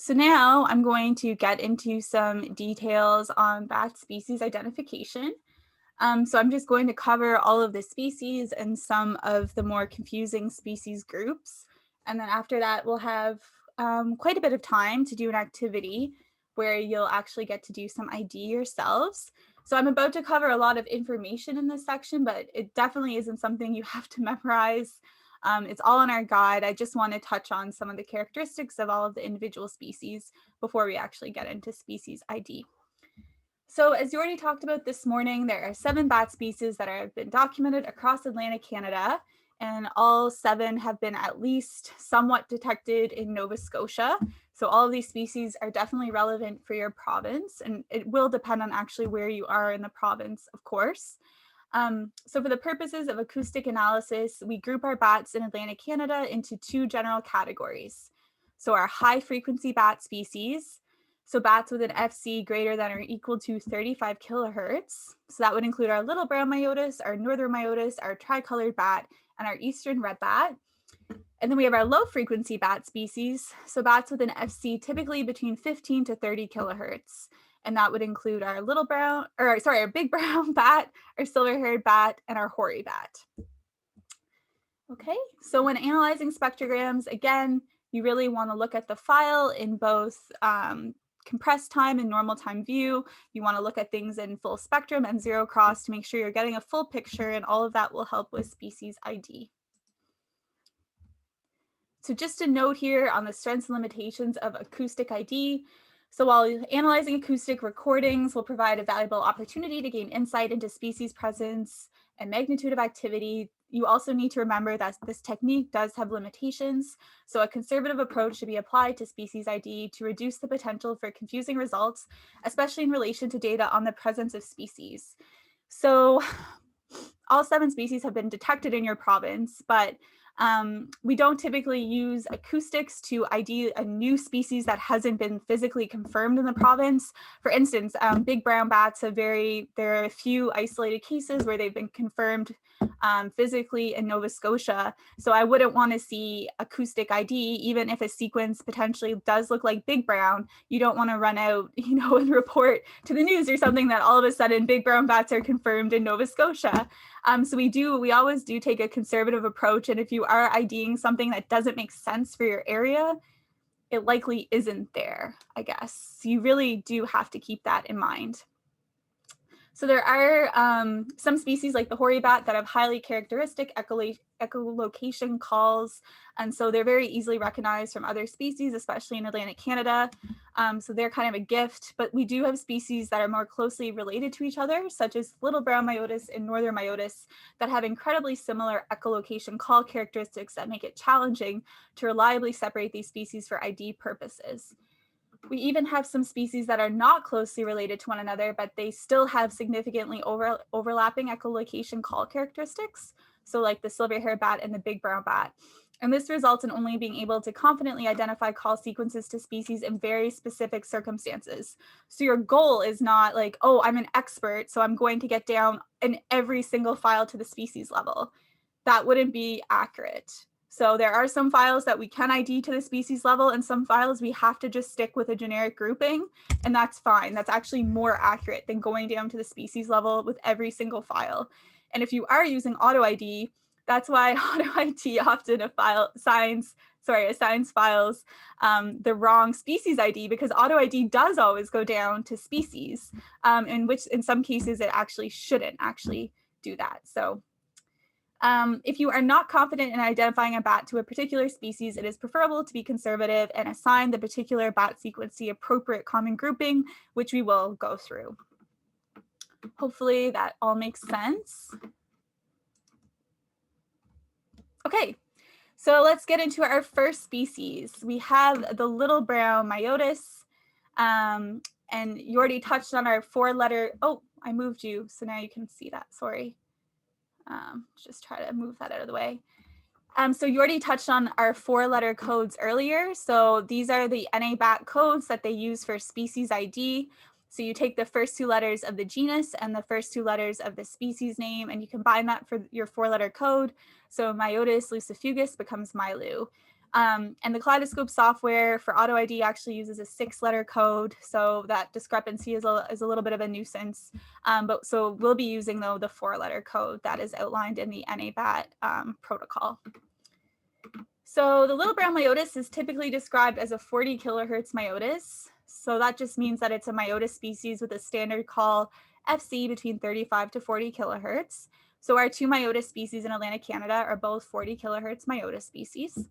So now I'm going to get into some details on bat species identification. So I'm just going to cover all of the species and some of the more confusing species groups. And then after that, we'll have quite a bit of time to do an activity where you'll actually get to do some ID yourselves. So I'm about to cover a lot of information in this section, but it definitely isn't something you have to memorize. It's all in our guide. I just want to touch on some of the characteristics of all of the individual species before we actually get into species ID. So as you already talked about this morning, there are 7 bat species that have been documented across Atlantic Canada, and all 7 have been at least somewhat detected in Nova Scotia. So all of these species are definitely relevant for your province, and it will depend on actually where you are in the province, of course. So for the purposes of acoustic analysis, we group our bats in Atlantic Canada into 2 general categories. So our high frequency bat species, so bats with an FC greater than or equal to 35 kilohertz. So that would include our little brown Myotis, our northern Myotis, our tricolored bat, and our eastern red bat. And then we have our low frequency bat species, so bats with an FC typically between 15 to 30 kilohertz. And that would include our our big brown bat, our silver-haired bat, and our hoary bat. Okay, so when analyzing spectrograms, again, you really want to look at the file in both compressed time and normal time view. You want to look at things in full spectrum and zero cross to make sure you're getting a full picture, and all of that will help with species ID. So just a note here on the strengths and limitations of acoustic ID. So while analyzing acoustic recordings will provide a valuable opportunity to gain insight into species presence and magnitude of activity, you also need to remember that this technique does have limitations. So a conservative approach should be applied to species ID to reduce the potential for confusing results, especially in relation to data on the presence of species. So all 7 species have been detected in your province, but we don't typically use acoustics to ID a new species that hasn't been physically confirmed in the province. For instance, big brown bats there are a few isolated cases where they've been confirmed physically in Nova Scotia. So I wouldn't want to see acoustic ID, even if a sequence potentially does look like big brown. You don't want to run out, and report to the news or something that all of a sudden big brown bats are confirmed in Nova Scotia. So we always do take a conservative approach. And if you are IDing something that doesn't make sense for your area, it likely isn't there, I guess. So you really do have to keep that in mind. So there are some species like the hoary bat that have highly characteristic echolocation calls. And so they're very easily recognized from other species, especially in Atlantic Canada. So they're kind of a gift, but we do have species that are more closely related to each other, such as little brown Myotis and northern Myotis, that have incredibly similar echolocation call characteristics that make it challenging to reliably separate these species for ID purposes. We even have some species that are not closely related to one another, but they still have significantly overlapping echolocation call characteristics. So like the silver-haired bat and the big brown bat. And this results in only being able to confidently identify call sequences to species in very specific circumstances. So your goal is not like, oh, I'm an expert, so I'm going to get down in every single file to the species level. That wouldn't be accurate. So there are some files that we can ID to the species level, and some files we have to just stick with a generic grouping, and that's fine. That's actually more accurate than going down to the species level with every single file. And if you are using auto ID, that's why auto ID often assigns files the wrong species ID, because auto ID does always go down to species, in which in some cases it actually shouldn't actually do that. So if you are not confident in identifying a bat to a particular species, it is preferable to be conservative and assign the particular bat sequence the appropriate common grouping, which we will go through. Hopefully that all makes sense. Okay, so let's get into our first species. We have the little brown Myotis, and you already touched on our 4-letter, oh, I moved you, so now you can see that, sorry. Just try to move that out of the way. So you already touched on our 4-letter codes earlier. So these are the NA-BAT codes that they use for species ID. So you take the first 2 letters of the genus and the first 2 letters of the species name, and you combine that for your 4-letter code. So Myotis lucifugus becomes Milo. And the Kaleidoscope software for auto ID actually uses a 6-letter code, so that discrepancy is a little bit of a nuisance. But so we'll be using, though, the 4-letter code that is outlined in the NABAT protocol. So the little brown Myotis is typically described as a 40 kilohertz Myotis. So that just means that it's a Myotis species with a standard call FC between 35 to 40 kilohertz. So our 2 Myotis species in Atlantic Canada are both 40 kilohertz Myotis species.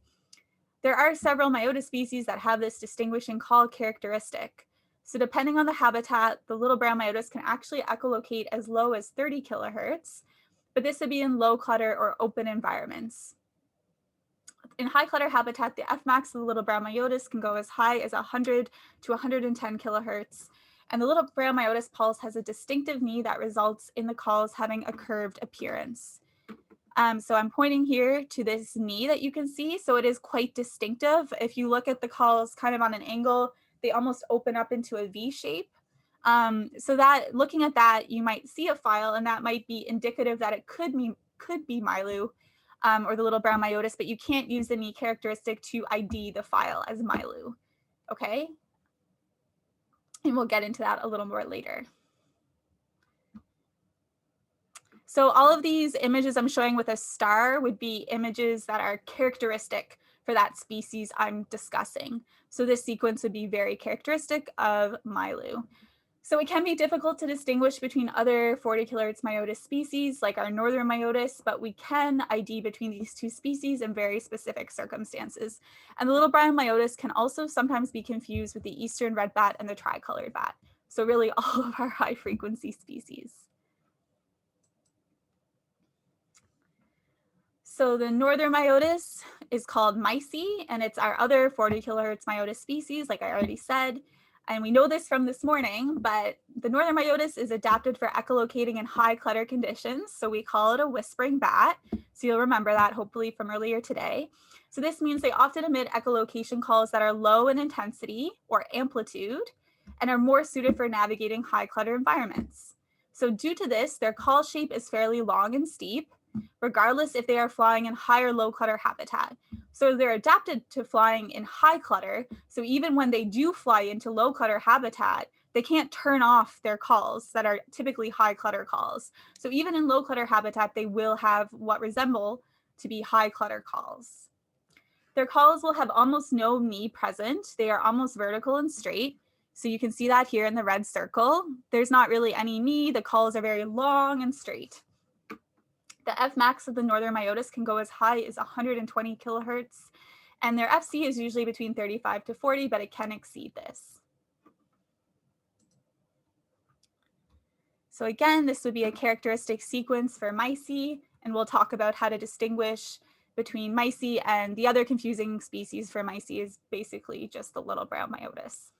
There are several Myotis species that have this distinguishing call characteristic. So depending on the habitat, the little brown Myotis can actually echolocate as low as 30 kilohertz, but this would be in low clutter or open environments. In high clutter habitat, the Fmax of the little brown Myotis can go as high as 100 to 110 kilohertz. And the little brown Myotis pulse has a distinctive knee that results in the calls having a curved appearance. So I'm pointing here to this knee that you can see. So it is quite distinctive. If you look at the calls kind of on an angle, they almost open up into a V shape. So that looking at that, you might see a file, and that might be indicative that it could be Milo or the little brown Myotis, but you can't use the knee characteristic to ID the file as Milo. Okay? And we'll get into that a little more later. So all of these images I'm showing with a star would be images that are characteristic for that species I'm discussing. So this sequence would be very characteristic of Milo. So it can be difficult to distinguish between other 40 kilohertz Myotis species like our northern Myotis, but we can ID between these 2 species in very specific circumstances. And the little brown Myotis can also sometimes be confused with the eastern red bat and the tricolored bat. So really all of our high frequency species. So the northern Myotis is called Mysi, and it's our other 40 kilohertz Myotis species, like I already said. And we know this from this morning, but the northern Myotis is adapted for echolocating in high clutter conditions. So we call it a whispering bat. So you'll remember that hopefully from earlier today. So this means they often emit echolocation calls that are low in intensity or amplitude and are more suited for navigating high clutter environments. So due to this, their call shape is fairly long and steep, regardless if they are flying in high or low clutter habitat. So they're adapted to flying in high clutter. So even when they do fly into low clutter habitat, they can't turn off their calls that are typically high clutter calls. So even in low clutter habitat, they will have what resemble to be high clutter calls. Their calls will have almost no knee present. They are almost vertical and straight. So you can see that here in the red circle. There's not really any knee. The calls are very long and straight. The Fmax of the northern Myotis can go as high as 120 kilohertz, and their FC is usually between 35 to 40, but it can exceed this. So again, this would be a characteristic sequence for Mysi, and we'll talk about how to distinguish between Mysi, and the other confusing species for Mysi is basically just the little brown Myotis.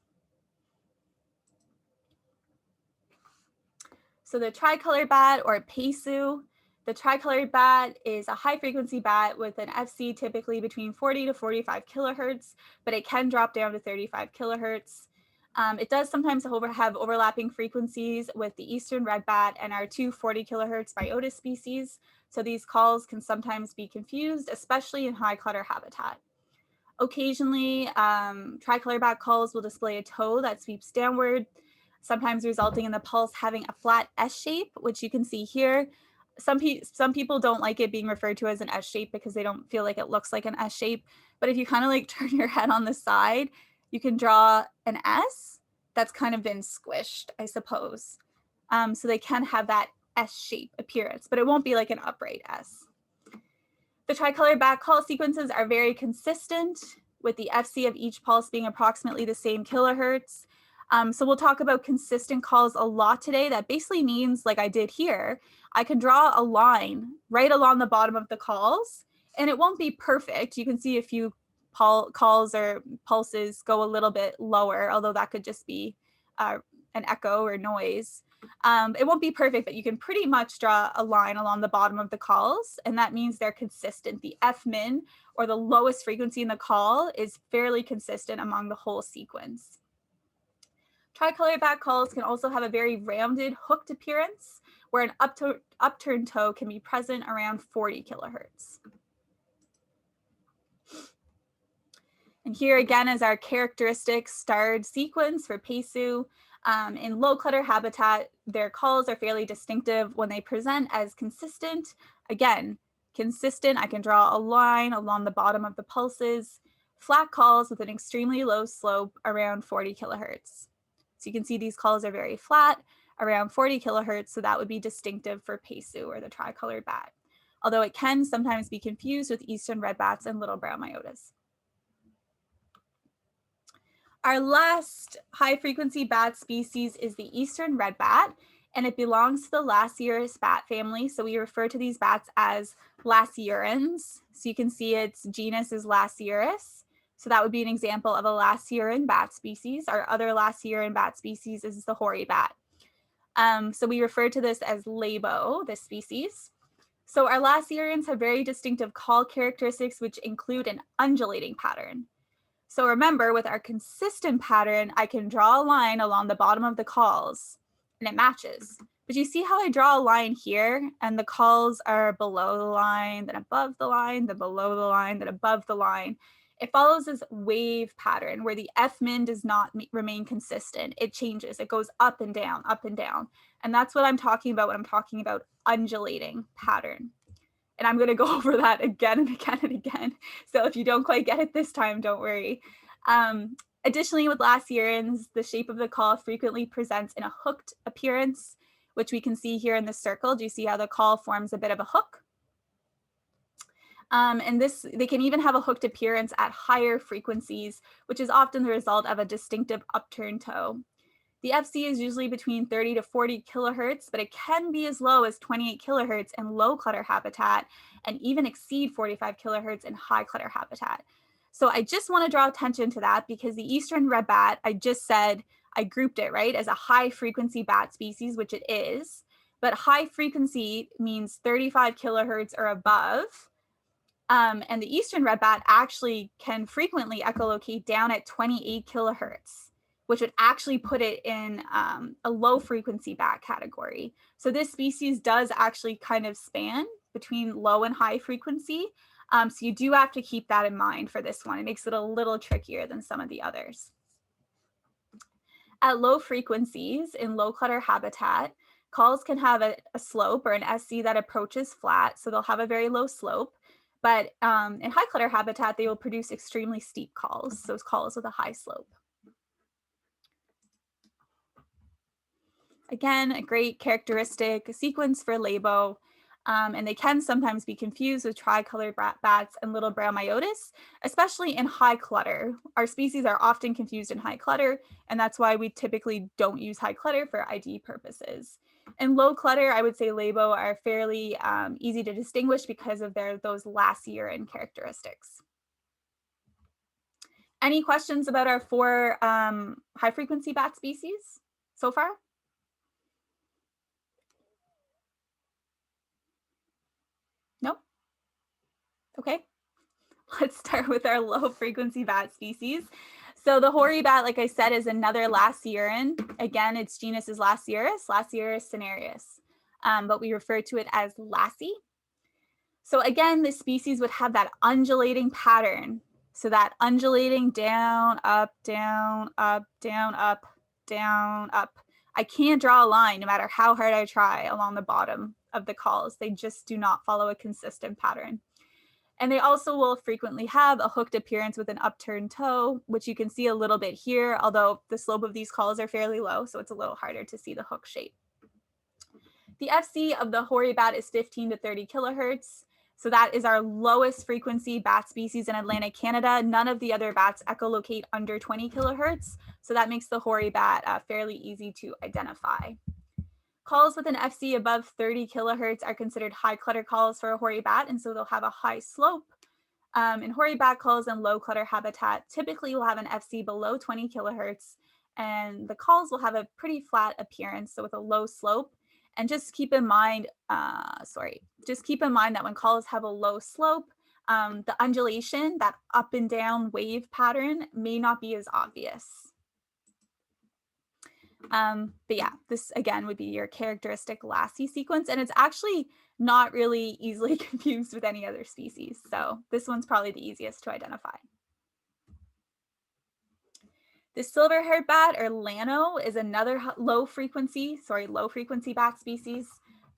So the tricolored bat, or Pesu, the tricolored bat is a high frequency bat with an FC typically between 40 to 45 kilohertz, but it can drop down to 35 kilohertz. It does sometimes have overlapping frequencies with the eastern red bat and our 2 40 kilohertz Myotis species. So these calls can sometimes be confused, especially in high clutter habitat. Occasionally, tricolored bat calls will display a toe that sweeps downward, sometimes resulting in the pulse having a flat S shape, which you can see here. Some people don't like it being referred to as an S shape because they don't feel like it looks like an S shape. But if you kind of like turn your head on the side, you can draw an S that's kind of been squished, I suppose. So they can have that S shape appearance, but it won't be like an upright S. The tricolored bat call sequences are very consistent, with the FC of each pulse being approximately the same kilohertz. So we'll talk about consistent calls a lot today. That basically means, like I did here, I can draw a line right along the bottom of the calls, and it won't be perfect. You can see a few calls or pulses go a little bit lower, although that could just be an echo or noise. It won't be perfect, but you can pretty much draw a line along the bottom of the calls, and that means they're consistent. The F min, or the lowest frequency in the call, is fairly consistent among the whole sequence. Tricolored bat calls can also have a very rounded, hooked appearance, where an upturned toe can be present around 40 kilohertz. And here again is our characteristic starred sequence for Pesu. In low clutter habitat, their calls are fairly distinctive when they present as consistent. Again, consistent, I can draw a line along the bottom of the pulses, flat calls with an extremely low slope around 40 kilohertz. So you can see these calls are very flat, around 40 kilohertz, so that would be distinctive for Pesu, or the tricolored bat, although it can sometimes be confused with eastern red bats and little brown Myotis. Our last high-frequency bat species is the eastern red bat, and it belongs to the Lasiurus bat family, so we refer to these bats as Lasiurans. So you can see its genus is Lasiurus. So that would be an example of a Lasiuran bat species. Our other Lasiuran bat species is the hoary bat. So we refer to this as Labo, this species. So our Lasiurans have very distinctive call characteristics, which include an undulating pattern. So remember, with our consistent pattern, I can draw a line along the bottom of the calls and it matches. But you see how I draw a line here and the calls are below the line, then above the line, then below the line, then above the line. It follows this wave pattern where the F min does not remain consistent. It changes, it goes up and down, up and down. And that's what I'm talking about when I'm talking about undulating pattern. And I'm going to go over that again and again and again. So if you don't quite get it this time, don't worry. Additionally, with Lasiurans, the shape of the call frequently presents in a hooked appearance, which we can see here in this circle. Do you see how the call forms a bit of a hook? And they can even have a hooked appearance at higher frequencies, which is often the result of a distinctive upturned toe. The FC is usually between 30 to 40 kilohertz, but it can be as low as 28 kilohertz in low clutter habitat and even exceed 45 kilohertz in high clutter habitat. So I just want to draw attention to that because the eastern red bat, I just said, I grouped it, right, as a high frequency bat species, which it is, but high frequency means 35 kilohertz or above. And the eastern red bat actually can frequently echolocate down at 28 kilohertz, which would actually put it in a low frequency bat category. So this species does actually kind of span between low and high frequency. So you do have to keep that in mind for this one. It makes it a little trickier than some of the others. At low frequencies in low clutter habitat, calls can have a slope or an SC that approaches flat, so they'll have a very low slope. But in high clutter habitat, they will produce extremely steep calls, those calls with a high slope. Again, a great characteristic sequence for Laebo, and they can sometimes be confused with tricolored bats and little brown Myotis, especially in high clutter. Our species are often confused in high clutter, and that's why we typically don't use high clutter for ID purposes. In low clutter, I would say Laebo are fairly easy to distinguish because of those Lasiuran characteristics. Any questions about our 4 high frequency bat species so far? Nope. Okay. Let's start with our low frequency bat species. So the hoary bat, like I said, is another Lasiuran. Again, its genus is Lasiurus cinereus, but we refer to it as Lassie. So again, this species would have that undulating pattern. So that undulating down, up, down, up, down, up, down, up. I can't draw a line no matter how hard I try along the bottom of the calls. They just do not follow a consistent pattern. And they also will frequently have a hooked appearance with an upturned toe, which you can see a little bit here, although the slope of these calls are fairly low, so it's a little harder to see the hook shape. The FC of the hoary bat is 15 to 30 kilohertz. So that is our lowest frequency bat species in Atlantic Canada. None of the other bats echolocate under 20 kilohertz. So that makes the hoary bat fairly easy to identify. Calls with an FC above 30 kilohertz are considered high clutter calls for a hoary bat, and so they'll have a high slope. And hoary bat calls in low clutter habitat typically will have an FC below 20 kilohertz, and the calls will have a pretty flat appearance, so with a low slope. And just keep in mind, that when calls have a low slope, the undulation, that up and down wave pattern, may not be as obvious. But yeah, this again would be your characteristic Lassie sequence, and it's actually not really easily confused with any other species. So this one's probably the easiest to identify. The silver-haired bat, or Llano, is another low frequency bat species.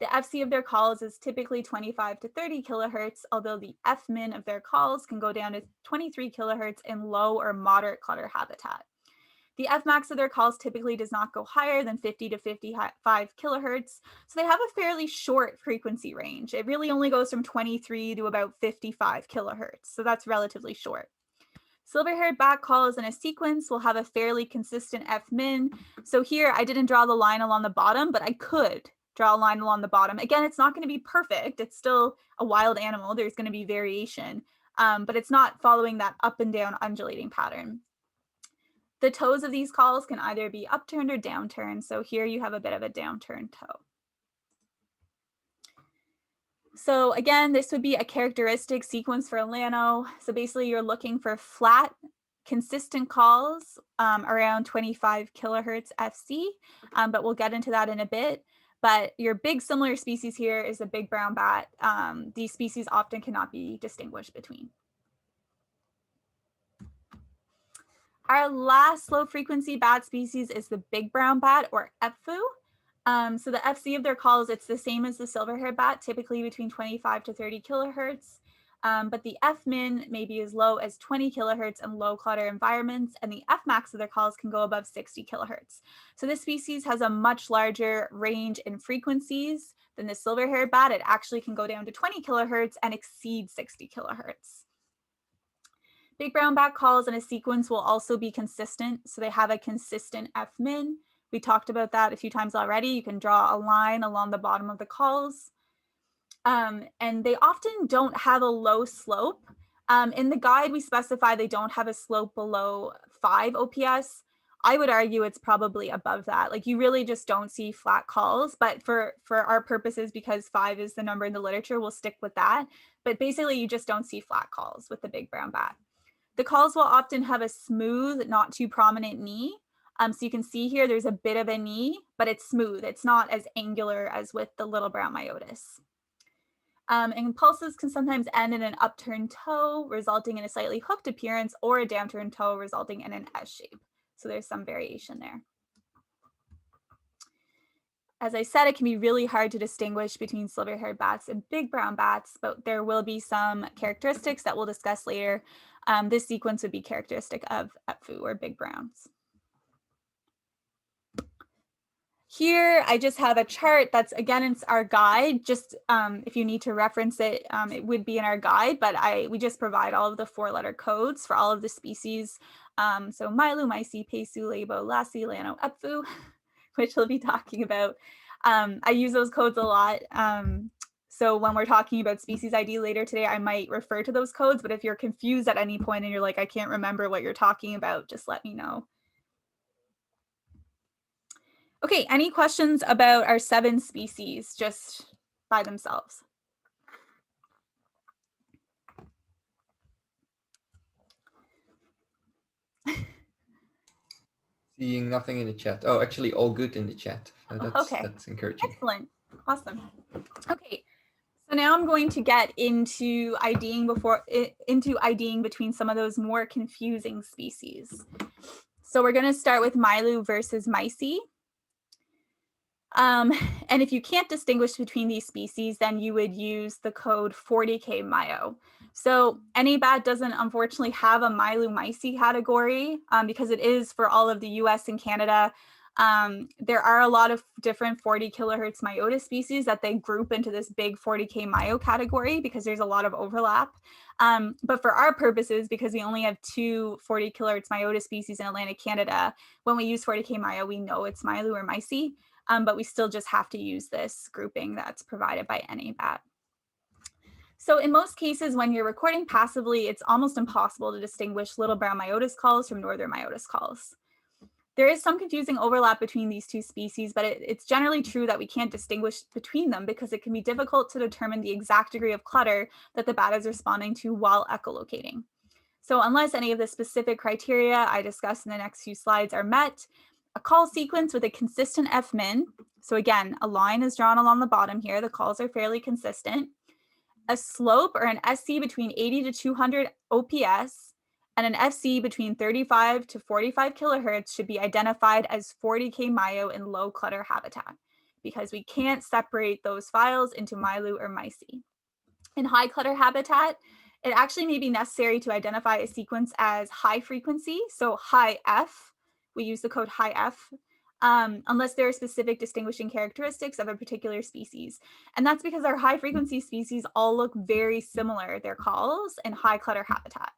The FC of their calls is typically 25 to 30 kilohertz, although the F-min of their calls can go down to 23 kilohertz in low or moderate clutter habitat. The Fmax of their calls typically does not go higher than 50 to 55 kilohertz, so they have a fairly short frequency range. It really only goes from 23 to about 55 kilohertz, so that's relatively short. Silver-haired bat calls in a sequence will have a fairly consistent F-min. So here I didn't draw the line along the bottom, but I could draw a line along the bottom. Again, it's not going to be perfect. It's still a wild animal. There's going to be variation, but it's not following that up and down undulating pattern. The toes of these calls can either be upturned or downturned. So here you have a bit of a downturned toe. So again, this would be a characteristic sequence for Llano. So basically you're looking for flat, consistent calls around 25 kilohertz FC, but we'll get into that in a bit. But your big similar species here is the big brown bat. These species often cannot be distinguished between. Our last low frequency bat species is the big brown bat, or Epfu. So the FC of their calls, it's the same as the silver-haired bat, typically between 25 to 30 kilohertz. But the F-min may be as low as 20 kilohertz in low clutter environments, and the F-max of their calls can go above 60 kilohertz. So this species has a much larger range in frequencies than the silver-haired bat. It actually can go down to 20 kilohertz and exceed 60 kilohertz. Big brown bat calls in a sequence will also be consistent, so they have a consistent F-min. We talked about that a few times already. You can draw a line along the bottom of the calls. And they often don't have a low slope. In the guide, we specify they don't have a slope below 5 OPS. I would argue it's probably above that. Like, you really just don't see flat calls, but for our purposes, because 5 is the number in the literature, we'll stick with that. But basically, you just don't see flat calls with the big brown bat. The calls will often have a smooth, not too prominent knee. So you can see here, there's a bit of a knee, but it's smooth. It's not as angular as with the little brown Myotis. And pulses can sometimes end in an upturned toe, resulting in a slightly hooked appearance, or a downturned toe, resulting in an S shape. So there's some variation there. As I said, it can be really hard to distinguish between silver-haired bats and big brown bats, but there will be some characteristics that we'll discuss later. This sequence would be characteristic of Epfu, or big browns. Here, I just have a chart that's, again, it's our guide. Just if you need to reference it, it would be in our guide, but we just provide all of the 4-letter codes for all of the species. So Milo, Mysi, Pesu, Laebo, Lassi, Llano, Epfu, which we'll be talking about. I use those codes a lot. So when we're talking about species ID later today, I might refer to those codes, but if you're confused at any point and you're like, I can't remember what you're talking about, just let me know. Okay, any questions about our 7 species just by themselves? Seeing nothing in the chat. Oh, actually all good in the chat. That's encouraging. Excellent. Awesome. Okay, so now I'm going to get into IDing between some of those more confusing species. So we're going to start with Milo versus Mysi. And if you can't distinguish between these species, then you would use the code 40K Myo. So any bat doesn't unfortunately have a Milo Mysi category because it is for all of the US and Canada. There are a lot of different 40 kilohertz Myotis species that they group into this big 40K Myo category because there's a lot of overlap. But for our purposes, because we only have 2 40 kilohertz Myotis species in Atlantic Canada, when we use 40K Myo, we know it's Milo or Mysi. But we still just have to use this grouping that's provided by NABAT. So in most cases, when you're recording passively, it's almost impossible to distinguish little brown Myotis calls from northern Myotis calls. There is some confusing overlap between these 2 species, but it's generally true that we can't distinguish between them because it can be difficult to determine the exact degree of clutter that the bat is responding to while echolocating. So unless any of the specific criteria I discuss in the next few slides are met, a call sequence with a consistent F-min, so again, a line is drawn along the bottom here, the calls are fairly consistent, a slope or an SC between 80 to 200 OPS, And an FC between 35 to 45 kilohertz should be identified as 40K Myo in low clutter habitat, because we can't separate those files into Milo or Mysi. In high clutter habitat, it actually may be necessary to identify a sequence as high frequency, so high F. We use the code high F, unless there are specific distinguishing characteristics of a particular species. And that's because our high frequency species all look very similar, their calls, in high clutter habitat.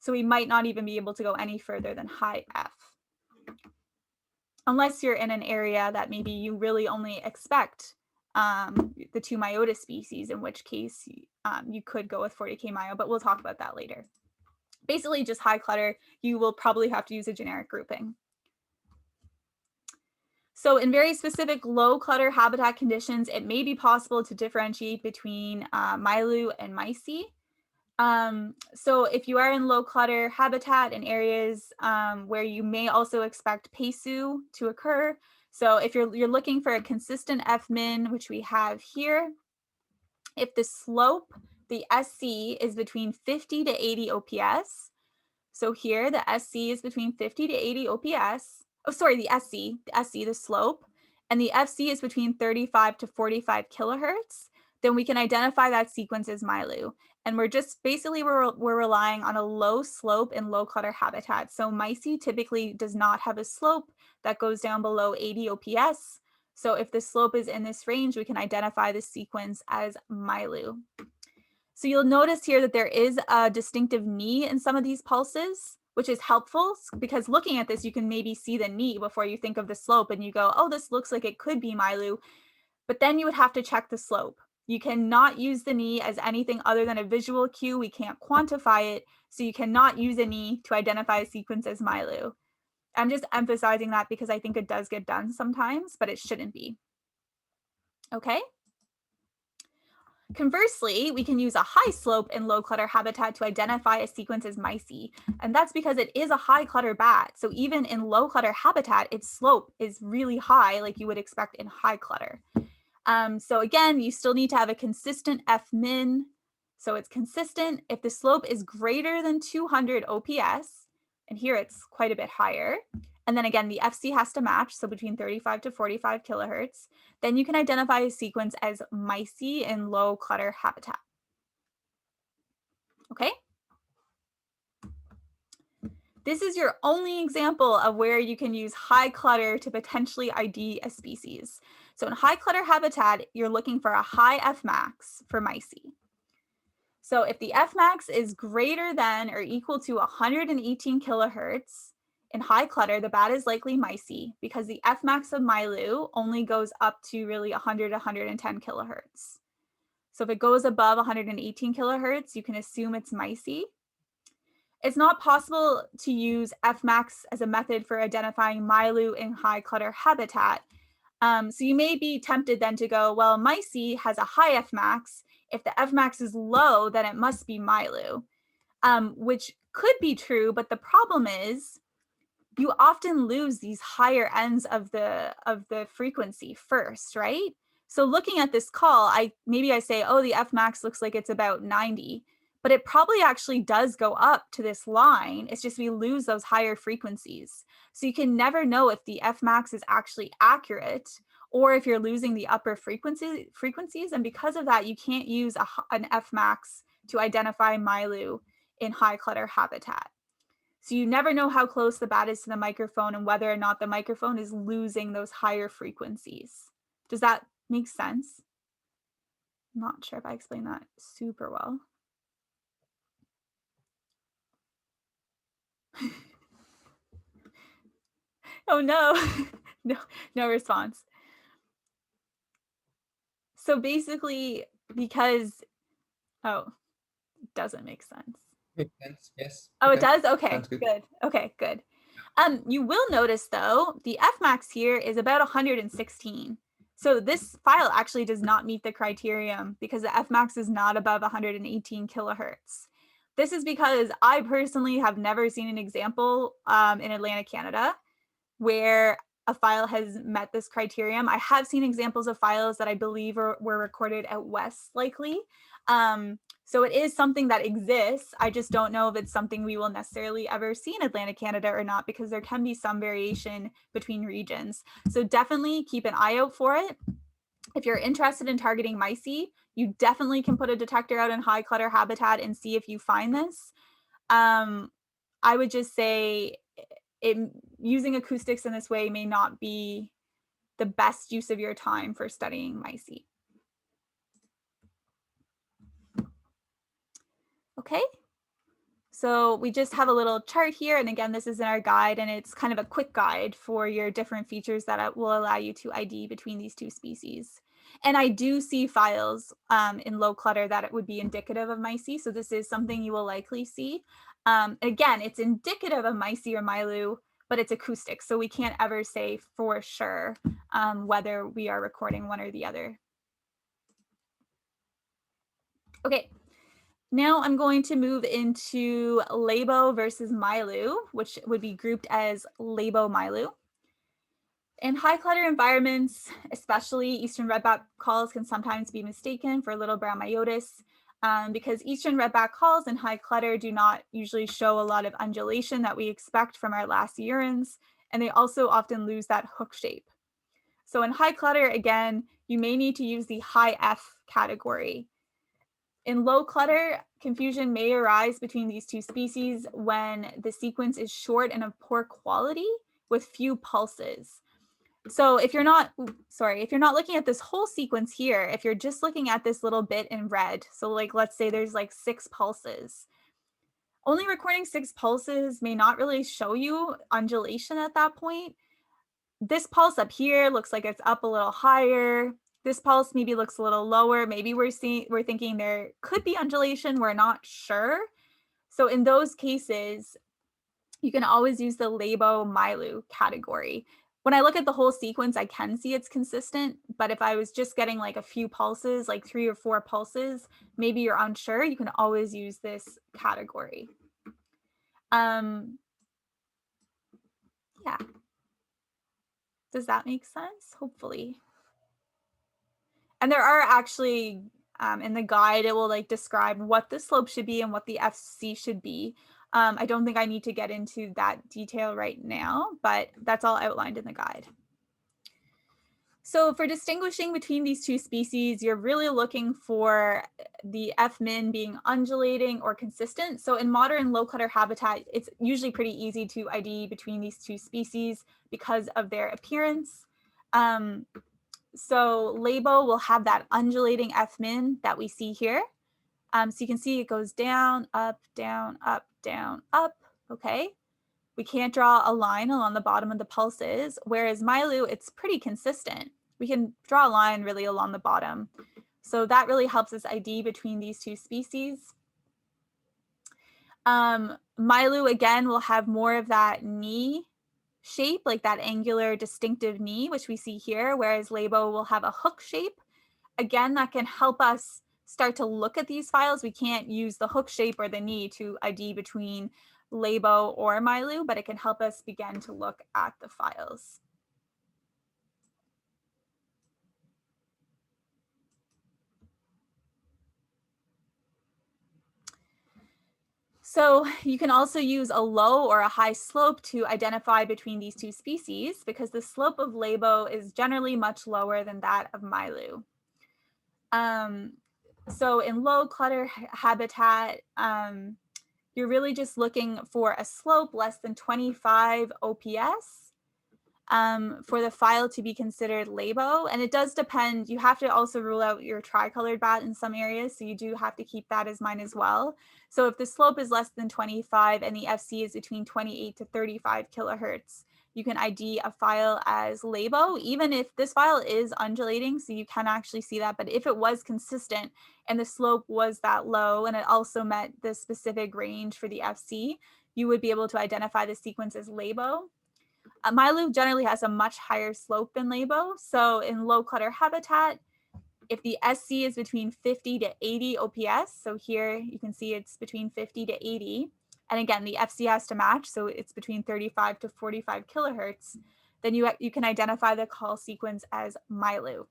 So we might not even be able to go any further than high F. Unless you're in an area that maybe you really only expect the two Myotis species, in which case you could go with 40K Myo, but we'll talk about that later. Basically, just high clutter, you will probably have to use a generic grouping. So in very specific low clutter habitat conditions, it may be possible to differentiate between Milo and Mysi. So if you are in low clutter habitat in areas where you may also expect Pesu to occur, so if you're looking for a consistent F min, which we have here, if the slope, the SC, is between 50 to 80 OPS, so here the SC is between 50 to 80 OPS, oh sorry, the SC, the slope, and the FC is between 35 to 45 kilohertz, then we can identify that sequence as Milo. And we're just basically, we're relying on a low slope in low clutter habitat. So Mysi typically does not have a slope that goes down below 80 OPS. So if the slope is in this range, we can identify the sequence as Milo. So you'll notice here that there is a distinctive knee in some of these pulses, which is helpful because looking at this, you can maybe see the knee before you think of the slope and you go, oh, this looks like it could be Milo, but then you would have to check the slope. You cannot use the knee as anything other than a visual cue. We can't quantify it, so you cannot use a knee to identify a sequence as Milo. I'm just emphasizing that because I think it does get done sometimes, but it shouldn't be. Okay? Conversely, we can use a high slope in low clutter habitat to identify a sequence as Mysi, and that's because it is a high clutter bat. So even in low clutter habitat, its slope is really high, like you would expect in high clutter. So again, you still need to have a consistent F min. So it's consistent if the slope is greater than 200 OPS, and here it's quite a bit higher. And then again, the FC has to match, so between 35 to 45 kilohertz. Then you can identify a sequence as Mysi in low clutter habitat. Okay? This is your only example of where you can use high clutter to potentially ID a species. So in high clutter habitat, you're looking for a high Fmax for Mysi. So if the Fmax is greater than or equal to 118 kilohertz, in high clutter, the bat is likely Mysi because the Fmax of Milo only goes up to really 100 to 110 kilohertz. So if it goes above 118 kilohertz, you can assume it's Mysi. It's not possible to use Fmax as a method for identifying Milo in high clutter habitat. So you may be tempted then to go, well, Mysi has a high Fmax. If the Fmax is low, then it must be Milo, which could be true, but the problem is you often lose these higher ends of the frequency first, right? So looking at this call, maybe I say, oh, the Fmax looks like it's about 90, but it probably actually does go up to this line. It's just we lose those higher frequencies. So you can never know if the Fmax is actually accurate or if you're losing the upper frequencies. And because of that, you can't use an Fmax to identify Milo in high clutter habitat. So you never know how close the bat is to the microphone and whether or not the microphone is losing those higher frequencies. Does that make sense? I'm not sure if I explained that super well. Oh no, no response. So basically, because, oh, it doesn't make sense. Makes sense, yes. Oh, okay. It does? Okay, good. Okay, good. You will notice though, the Fmax here is about 116. So this file actually does not meet the criterion because the Fmax is not above 118 kilohertz. This is because I personally have never seen an example in Atlantic Canada where a file has met this criterion. I have seen examples of files that I believe were recorded out west likely, So it is something that exists. I just don't know if it's something we will necessarily ever see in Atlantic Canada or not, because there can be some variation between regions. So definitely keep an eye out for it. If you're interested in targeting Mysi, you definitely can put a detector out in high clutter habitat and see if you find this. I would just say using acoustics in this way may not be the best use of your time for studying Mysi. Okay, so we just have a little chart here, and again, this is in our guide, and it's kind of a quick guide for your different features that will allow you to ID between these two species. And I do see files in low clutter that it would be indicative of Mysi, so this is something you will likely see. Again, it's indicative of Mysi or Milo, but it's acoustic, so we can't ever say for sure whether we are recording one or the other. Okay, now I'm going to move into Labo versus Milo, which would be grouped as Labo Milo. In high clutter environments, especially eastern redback calls can sometimes be mistaken for little brown Myotis because eastern redback calls in high clutter do not usually show a lot of undulation that we expect from our last urines, and they also often lose that hook shape. So in high clutter, again, you may need to use the high F category. In low clutter, confusion may arise between these two species when the sequence is short and of poor quality with few pulses. So if you're not looking at this whole sequence here, if you're just looking at this little bit in red, so like let's say there's like 6 pulses, only recording 6 pulses may not really show you undulation at that point. This pulse up here looks like it's up a little higher. This pulse maybe looks a little lower. Maybe we're thinking there could be undulation. We're not sure. So in those cases, you can always use the Labo Milo category. When I look at the whole sequence, I can see it's consistent, but if I was just getting like a few pulses, like 3 or 4 pulses, maybe you're unsure, you can always use this category. Yeah. Does that make sense? Hopefully. And there are actually in the guide, it will like describe what the slope should be and what the FC should be. I don't think I need to get into that detail right now, but that's all outlined in the guide. So for distinguishing between these two species, you're really looking for the F-min being undulating or consistent. So in modern low clutter habitat, it's usually pretty easy to ID between these two species because of their appearance. So Labo will have that undulating F-min that we see here. So you can see it goes down, up, down, up, down, up, okay? We can't draw a line along the bottom of the pulses, whereas Milo, it's pretty consistent. We can draw a line really along the bottom. So that really helps us ID between these two species. Milo, again, will have more of that knee shape, like that angular distinctive knee, which we see here, whereas Labo will have a hook shape. Again, that can help us start to look at these files. We can't use the hook shape or the knee to ID between Labo or Milo, but it can help us begin to look at the files. So you can also use a low or a high slope to identify between these two species because the slope of Labo is generally much lower than that of Milo. So in low clutter habitat, you're really just looking for a slope less than 25 OPS for the file to be considered Labo. And it does depend, you have to also rule out your tricolored bat in some areas, so you do have to keep that as mind as well. So if the slope is less than 25 and the FC is between 28 to 35 kilohertz, you can ID a file as Labo, even if this file is undulating, so you can actually see that. But if it was consistent and the slope was that low and it also met the specific range for the FC, you would be able to identify the sequence as Labo. Milo generally has a much higher slope than Labo. So in low clutter habitat, if the SC is between 50 to 80 OPS, so here you can see it's between 50 to 80, and again, the FC has to match, so it's between 35 to 45 kilohertz, then you can identify the call sequence as Milo.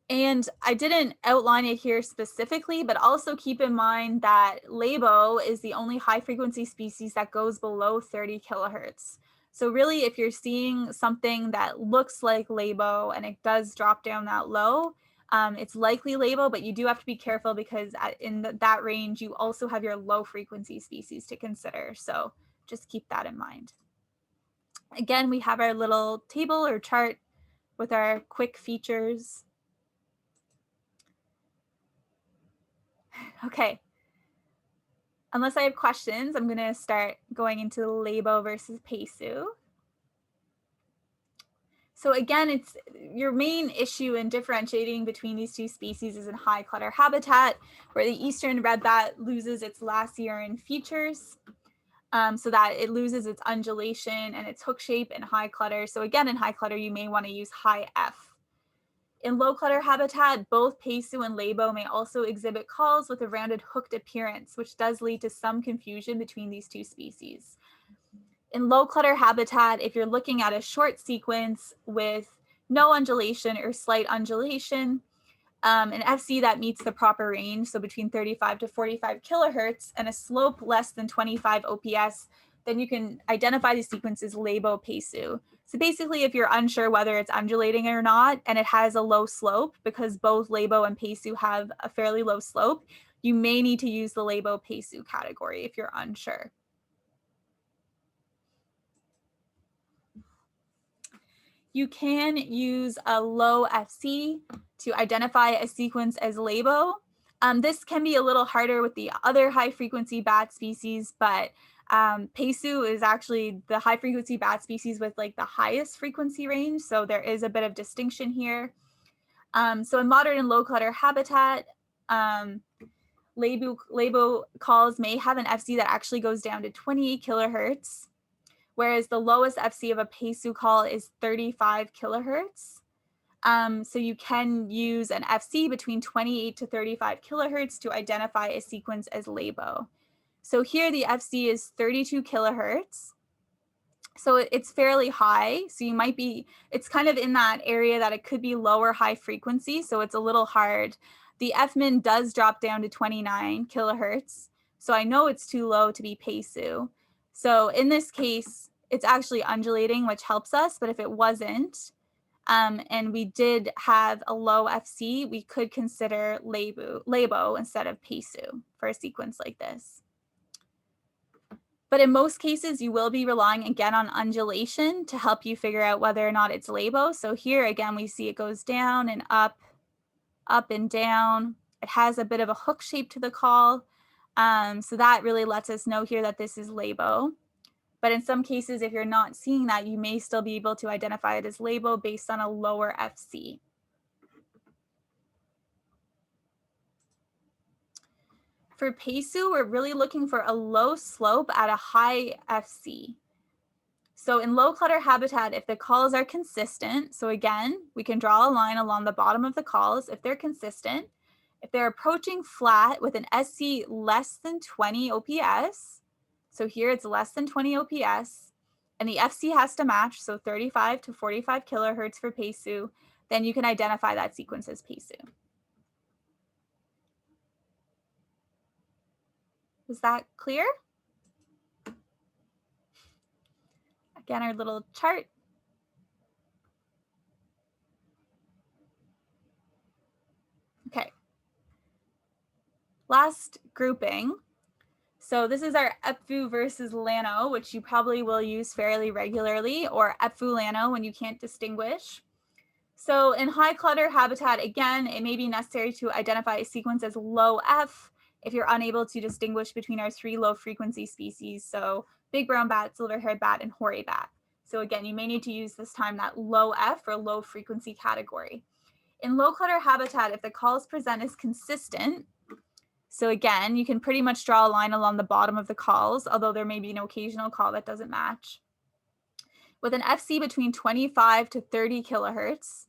And I didn't outline it here specifically, but also keep in mind that Labo is the only high frequency species that goes below 30 kilohertz. So really, if you're seeing something that looks like Labo and it does drop down that low, it's likely Labo, but you do have to be careful because in that range, you also have your low frequency species to consider. So just keep that in mind. Again, we have our little table or chart with our quick features. Okay. Unless I have questions, I'm going to start going into Laebo versus Pesu. So again, it's your main issue in differentiating between these two species is in high clutter habitat, where the eastern redbat loses its lacierine features, so that it loses its undulation and its hook shape in high clutter. So again, in high clutter, you may want to use high F. In low clutter habitat, both Pesu and Laebo may also exhibit calls with a rounded hooked appearance, which does lead to some confusion between these two species. In low clutter habitat, if you're looking at a short sequence with no undulation or slight undulation, an FC that meets the proper range, so between 35 to 45 kilohertz, and a slope less than 25 OPS, then you can identify the sequence as Laebo Pesu. So basically, if you're unsure whether it's undulating or not, and it has a low slope, because both Laebo and Pesu have a fairly low slope, you may need to use the Laebo Pesu category if you're unsure. You can use a low FC to identify a sequence as Laebo. This can be a little harder with the other high frequency bat species, but Pesu is actually the high frequency bat species with like the highest frequency range. So there is a bit of distinction here. So in moderate and low clutter habitat, Laebo calls may have an FC that actually goes down to 28 kilohertz, whereas the lowest FC of a Pesu call is 35 kilohertz. So you can use an FC between 28 to 35 kilohertz to identify a sequence as Laebo. So here the FC is 32 kilohertz. So it's fairly high. So you might be, it's kind of in that area that it could be lower high frequency. So it's a little hard. The Fmin does drop down to 29 kilohertz. So I know it's too low to be Pesu. So in this case, it's actually undulating, which helps us. But if it wasn't, and we did have a low FC, we could consider Labo instead of Pesu for a sequence like this. But in most cases, you will be relying again on undulation to help you figure out whether or not it's Labo. So here again, we see it goes down and up and down. It has a bit of a hook shape to the call. So that really lets us know here that this is Labo. But in some cases, if you're not seeing that, you may still be able to identify it as Labo based on a lower FC. For Pesu, we're really looking for a low slope at a high FC. So in low clutter habitat, if the calls are consistent, so again, we can draw a line along the bottom of the calls if they're consistent. If they're approaching flat with an SC less than 20 OPS, so here it's less than 20 OPS, and the FC has to match, so 35 to 45 kilohertz for Pesu, then you can identify that sequence as Pesu. Was that clear? Again, our little chart. Okay. Last grouping. So this is our Epfu versus Lano, which you probably will use fairly regularly, or Epfu Lano when you can't distinguish. So in high clutter habitat, again, it may be necessary to identify a sequence as low F if you're unable to distinguish between our three low frequency species. So big brown bat, silver-haired bat, and hoary bat. So again, you may need to use this time that low F or low frequency category. In low clutter habitat, if the calls present as consistent, so again, you can pretty much draw a line along the bottom of the calls, although there may be an occasional call that doesn't match. With an FC between 25 to 30 kilohertz,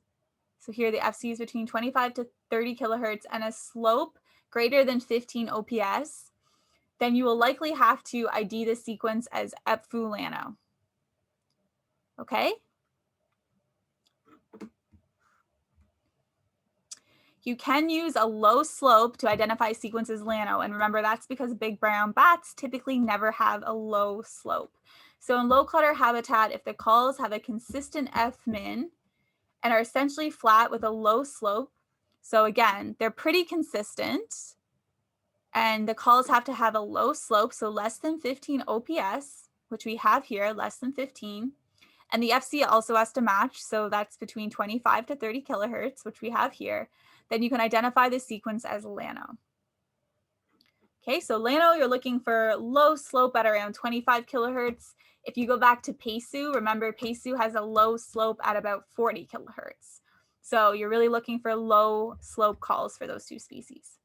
so here the FC is between 25 to 30 kilohertz and a slope greater than 15 OPS, then you will likely have to ID the sequence as Epfu Lano. Okay? You can use a low slope to identify sequences Lano. And remember, that's because big brown bats typically never have a low slope. So in low clutter habitat, if the calls have a consistent F-min and are essentially flat with a low slope, so again, they're pretty consistent, and the calls have to have a low slope, so less than 15 OPS, which we have here, less than 15. And the FC also has to match, so that's between 25 to 30 kilohertz, which we have here. Then you can identify the sequence as Lano. Okay, so Lano, you're looking for low slope at around 25 kilohertz. If you go back to Pesu, remember Pesu has a low slope at about 40 kilohertz. So you're really looking for low slope calls for those two species.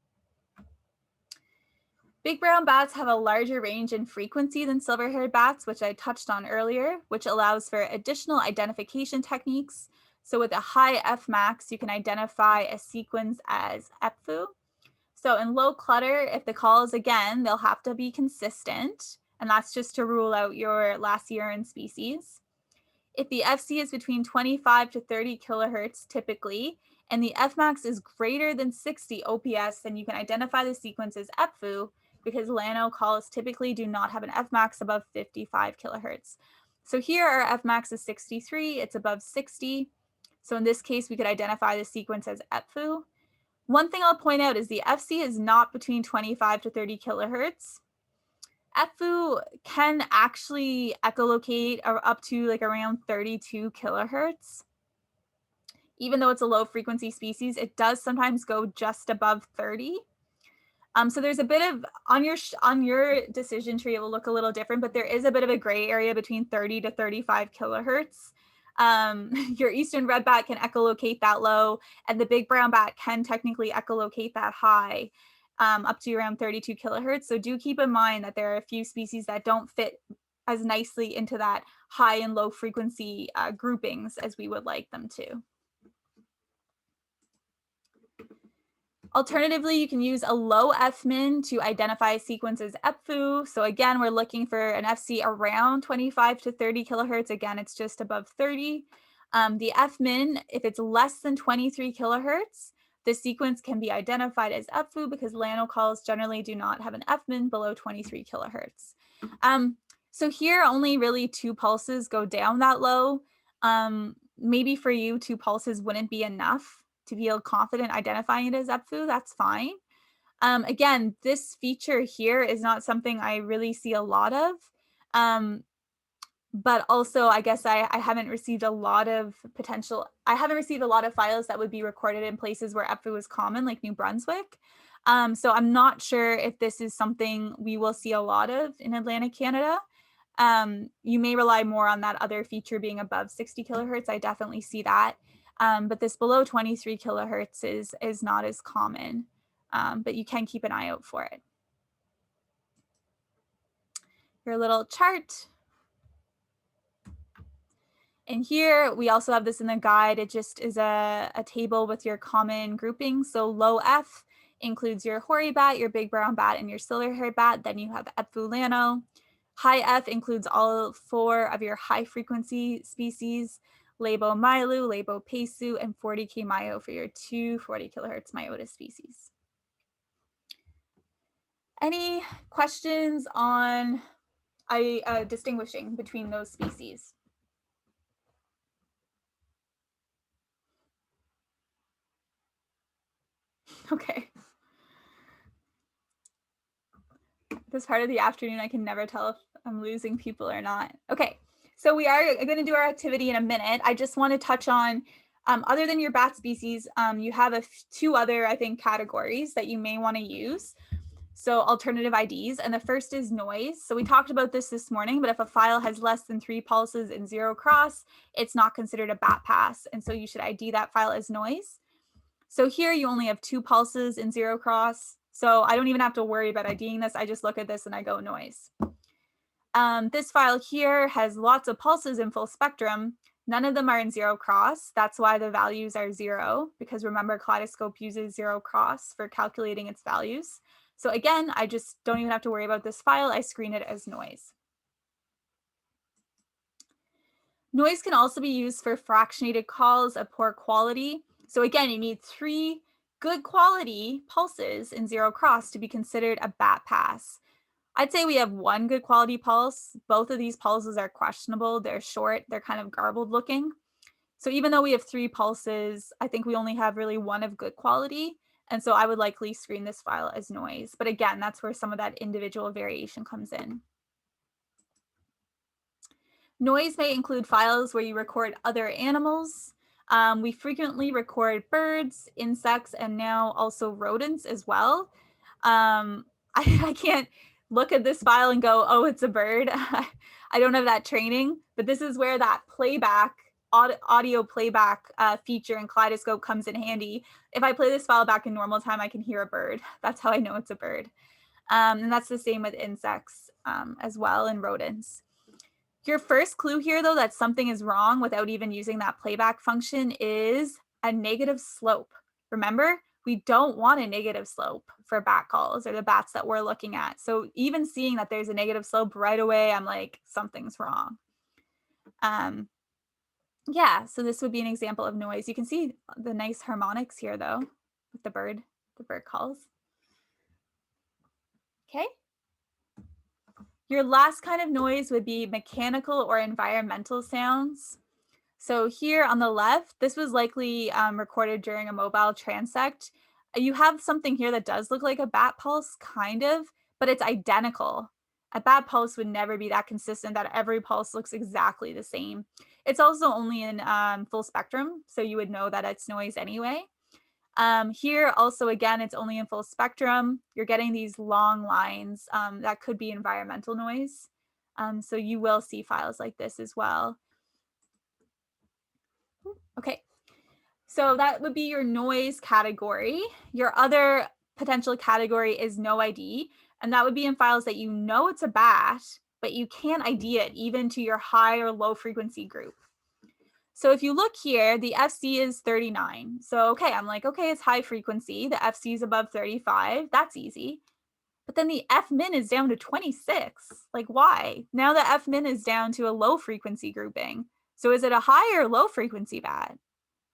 Big brown bats have a larger range in frequency than silver-haired bats, which I touched on earlier, which allows for additional identification techniques. So with a high F max, you can identify a sequence as EPFU. So in low clutter, if the calls, again, they'll have to be consistent, and that's just to rule out your Lacierin species. If the FC is between 25 to 30 kilohertz typically, and the Fmax is greater than 60 OPS, then you can identify the sequence as EPFU, because Lano calls typically do not have an Fmax above 55 kilohertz. So here our Fmax is 63, it's above 60. So in this case, we could identify the sequence as EPFU. One thing I'll point out is the FC is not between 25 to 30 kilohertz. EPFU can actually echolocate up to like around 32 kilohertz. Even though it's a low frequency species, it does sometimes go just above 30. So there's a bit of, on your decision tree, it will look a little different, but there is a bit of a gray area between 30 to 35 kilohertz. Your eastern red bat can echolocate that low, and the big brown bat can technically echolocate that high, up to around 32 kilohertz. So do keep in mind that there are a few species that don't fit as nicely into that high and low frequency groupings as we would like them to. Alternatively, you can use a low F-min to identify a sequence as EPFU. So again, we're looking for an FC around 25 to 30 kilohertz. Again, it's just above 30. The F-min, if it's less than 23 kilohertz, the sequence can be identified as EPFU because Lano calls generally do not have an F-min below 23 kilohertz. So here, only really 2 pulses go down that low. Maybe for you, 2 pulses wouldn't be enough to feel confident identifying it as EPFU, that's fine. Again, this feature here is not something I really see a lot of, but also I guess I haven't received a lot of I haven't received a lot of files that would be recorded in places where EPFU is common, like New Brunswick. So I'm not sure if this is something we will see a lot of in Atlantic Canada. You may rely more on that other feature being above 60 kilohertz. I definitely see that. But this below 23 kilohertz is not as common, but you can keep an eye out for it. Your little chart. And here we also have this in the guide. It just is a table with your common groupings. So low F includes your hoary bat, your big brown bat, and your silver-haired bat. Then you have EPFU Lano. High F includes all 4 of your high frequency species. Labo Milo, Labo Pesu, and 40K Myo for your 2 40 kilohertz Myotis species. Any questions on distinguishing between those species? Okay. This part of the afternoon, I can never tell if I'm losing people or not. Okay, so we are going to do our activity in a minute. I just want to touch on, other than your bat species, you have 2 other, I think, categories that you may want to use. So alternative IDs, and the first is noise. So we talked about this morning, but if a file has less than 3 pulses and 0 cross, it's not considered a bat pass. And so you should ID that file as noise. So here you only have 2 pulses and 0 cross. So I don't even have to worry about IDing this. I just look at this and I go noise. This file here has lots of pulses in full spectrum. None of them are in 0 cross. That's why the values are 0, because remember, Kaleidoscope uses 0 cross for calculating its values. So again, I just don't even have to worry about this file. I screen it as noise. Noise can also be used for fractionated calls of poor quality. So again, you need 3 good quality pulses in zero cross to be considered a bat pass. I'd say we have one good quality pulse. Both of these pulses are questionable. They're short, they're kind of garbled looking. So even though we have 3 pulses, I think we only have really one of good quality. And so I would likely screen this file as noise. But again, that's where some of that individual variation comes in. Noise may include files where you record other animals. We frequently record birds, insects, and now also rodents as well. I can't look at this file and go, oh, it's a bird. I don't have that training, but this is where that playback, audio playback feature in Kaleidoscope comes in handy. If I play this file back in normal time, I can hear a bird. That's how I know it's a bird. And that's the same with insects as well, and rodents. Your first clue here, though, that something is wrong without even using that playback function is a negative slope. Remember, we don't want a negative slope for bat calls or the bats that we're looking at. So even seeing that there's a negative slope right away, I'm like, something's wrong. Yeah, so this would be an example of noise. You can see the nice harmonics here, though, with the bird calls. Okay. Your last kind of noise would be mechanical or environmental sounds. So here on the left, this was likely recorded during a mobile transect. You have something here that does look like a bat pulse, kind of, but it's identical. A bat pulse would never be that consistent that every pulse looks exactly the same. It's also only in full spectrum, so you would know that it's noise anyway. Here also, again, it's only in full spectrum. You're getting these long lines that could be environmental noise. So you will see files like this as well. Okay, so that would be your noise category. Your other potential category is no ID, and that would be in files that you know it's a bat, but you can't ID it even to your high or low frequency group. So if you look here, the FC is 39. So, okay, I'm like, okay, it's high frequency. The FC is above 35. That's easy. But then the F min is down to 26. Like, why? Now the F min is down to a low frequency grouping. So is it a high or low frequency bat?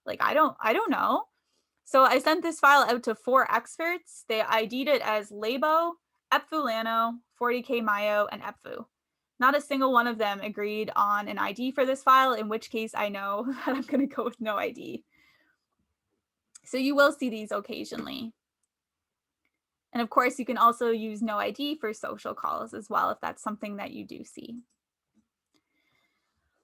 Like, I don't know. So I sent this file out to 4 experts. They ID'd it as Labo, Epfulano, 40K Myo, and Epfu. Not a single one of them agreed on an ID for this file, in which case I know that I'm going to go with no ID. So you will see these occasionally. And of course, you can also use no ID for social calls as well, if that's something that you do see.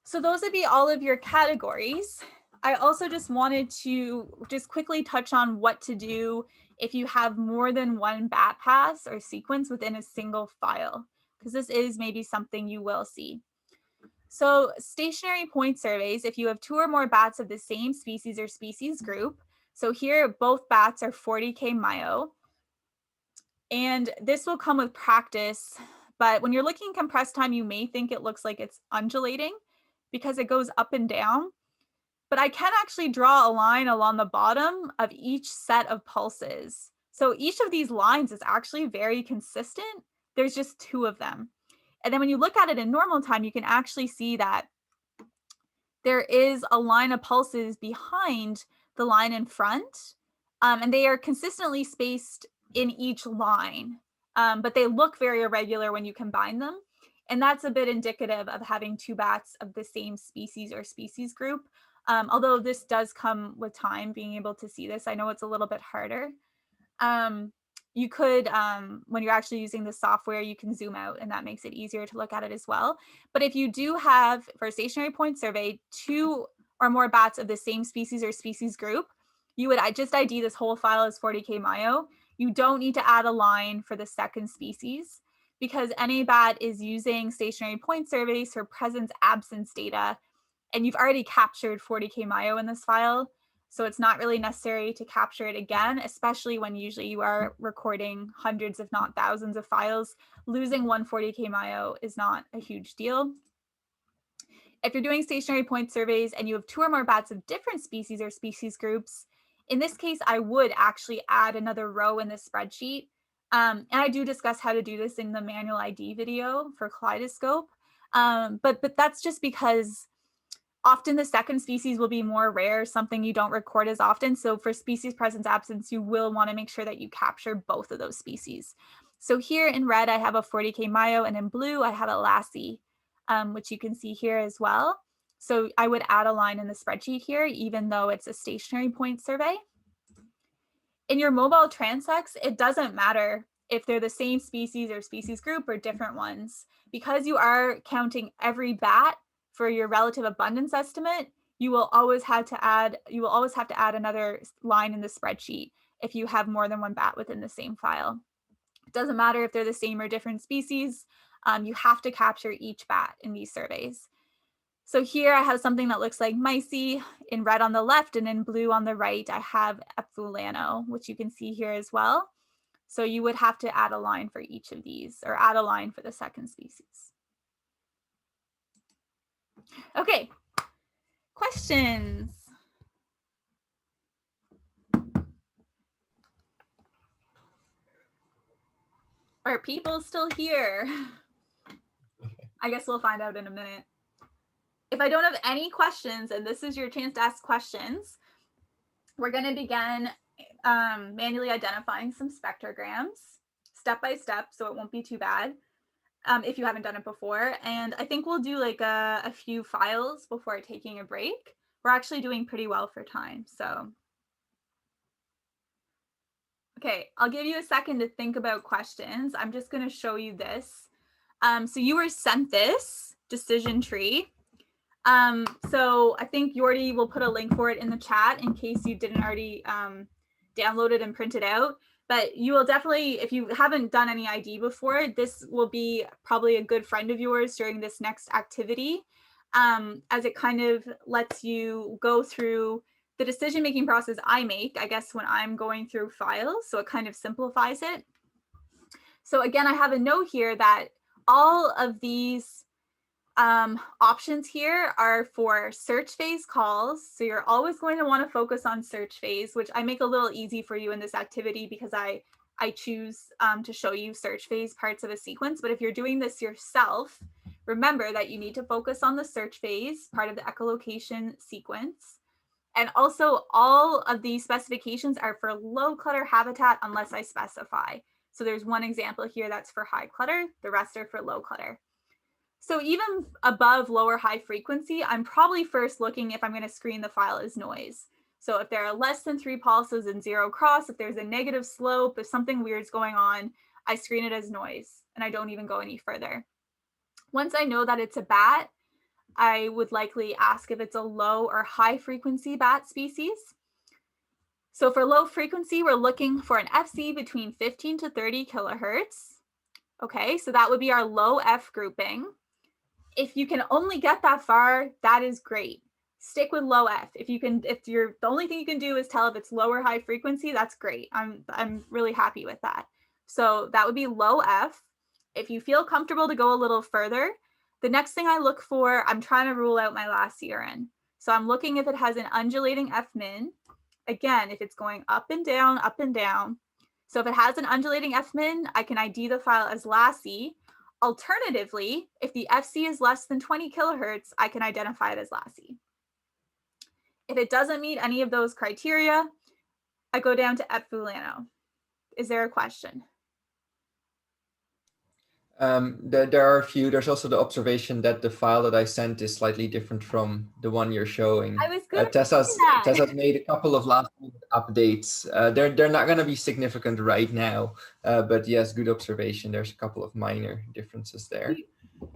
So those would be all of your categories. I also just wanted to just quickly touch on what to do if you have more than one bat pass or sequence within a single file, because this is maybe something you will see. So stationary point surveys, if you have 2 or more bats of the same species or species group, so here both bats are 40K Myo, and this will come with practice, but when you're looking at compressed time, you may think it looks like it's undulating because it goes up and down. But I can actually draw a line along the bottom of each set of pulses. So each of these lines is actually very consistent. There's just 2 of them. And then when you look at it in normal time, you can actually see that there is a line of pulses behind the line in front, and they are consistently spaced in each line, but they look very irregular when you combine them. And that's a bit indicative of having 2 bats of the same species or species group. Although this does come with time, being able to see this. I know it's a little bit harder. You could, when you're actually using the software, you can zoom out and that makes it easier to look at it as well. But if you do have, for a stationary point survey, 2 or more bats of the same species or species group, you would just ID this whole file as 40K Myo. You don't need to add a line for the second species because any bat is using stationary point surveys for presence absence data, and you've already captured 40K Myo in this file. So it's not really necessary to capture it again, especially when usually you are recording hundreds, if not thousands of files. Losing 140K Myo is not a huge deal. If you're doing stationary point surveys and you have 2 or more bats of different species or species groups, in this case, I would actually add another row in the spreadsheet. And I do discuss how to do this in the manual ID video for Kaleidoscope. But that's just because Often the second species will be more rare, something you don't record as often. So for species presence absence, you will want to make sure that you capture both of those species. So here in red, I have a 40K Myo, and in blue, I have a Lassie, which you can see here as well. So I would add a line in the spreadsheet here, even though it's a stationary point survey. In your mobile transects, it doesn't matter if they're the same species or species group or different ones. Because you are counting every bat for your relative abundance estimate, you will always have to add another line in the spreadsheet if you have more than one bat within the same file. It doesn't matter if they're the same or different species. You have to capture each bat in these surveys. So here I have something that looks like Mysi in red on the left, and in blue on the right, I have Epfulano, which you can see here as well. So you would have to add a line for each of these, or add a line for the second species. Okay, questions? Are people still here? I guess we'll find out in a minute. If I don't have any questions, and this is your chance to ask questions, we're going to begin manually identifying some spectrograms step by step, so it won't be too bad if you haven't done it before. And I think we'll do like a few files before taking a break. We're actually doing pretty well for time, so. Okay, I'll give you a second to think about questions. I'm just going to show you this. So you were sent this decision tree. So I think Yordi will put a link for it in the chat in case you didn't already download it and print it out. But you will definitely, if you haven't done any ID before, this will be probably a good friend of yours during this next activity, as it kind of lets you go through the decision-making process I make, I guess, when I'm going through files. So it kind of simplifies it. So again, I have a note here that all of these options here are for search phase calls. So you're always going to want to focus on search phase, which I make a little easy for you in this activity because I choose to show you search phase parts of a sequence. But if you're doing this yourself, remember that you need to focus on the search phase, part of the echolocation sequence. And also all of these specifications are for low clutter habitat unless I specify. So there's one example here that's for high clutter, the rest are for low clutter. So even above lower high frequency, I'm probably first looking if I'm going to screen the file as noise. So if there are less than 3 pulses and 0 cross, if there's a negative slope, if something weird's going on, I screen it as noise and I don't even go any further. Once I know that it's a bat, I would likely ask if it's a low or high frequency bat species. So for low frequency, we're looking for an FC between 15 to 30 kilohertz. Okay, so that would be our low F grouping. If you can only get that far, that is great. Stick with low F. If the only thing you can do is tell if it's low or high frequency, that's great. I'm really happy with that. So that would be low F. If you feel comfortable to go a little further, the next thing I look for, I'm trying to rule out my last urine. So I'm looking if it has an undulating F min. Again, if it's going up and down, up and down. So if it has an undulating F min, I can ID the file as Lassie. Alternatively, if the FC is less than 20 kilohertz, I can identify it as Lassie. If it doesn't meet any of those criteria, I go down to Epfulano. Is there a question? There are a few. There's also the observation that the file that I sent is slightly different from the one you're showing. I was going Tessa's made a couple of last minute updates. They're not going to be significant right now, but yes, good observation. There's a couple of minor differences there.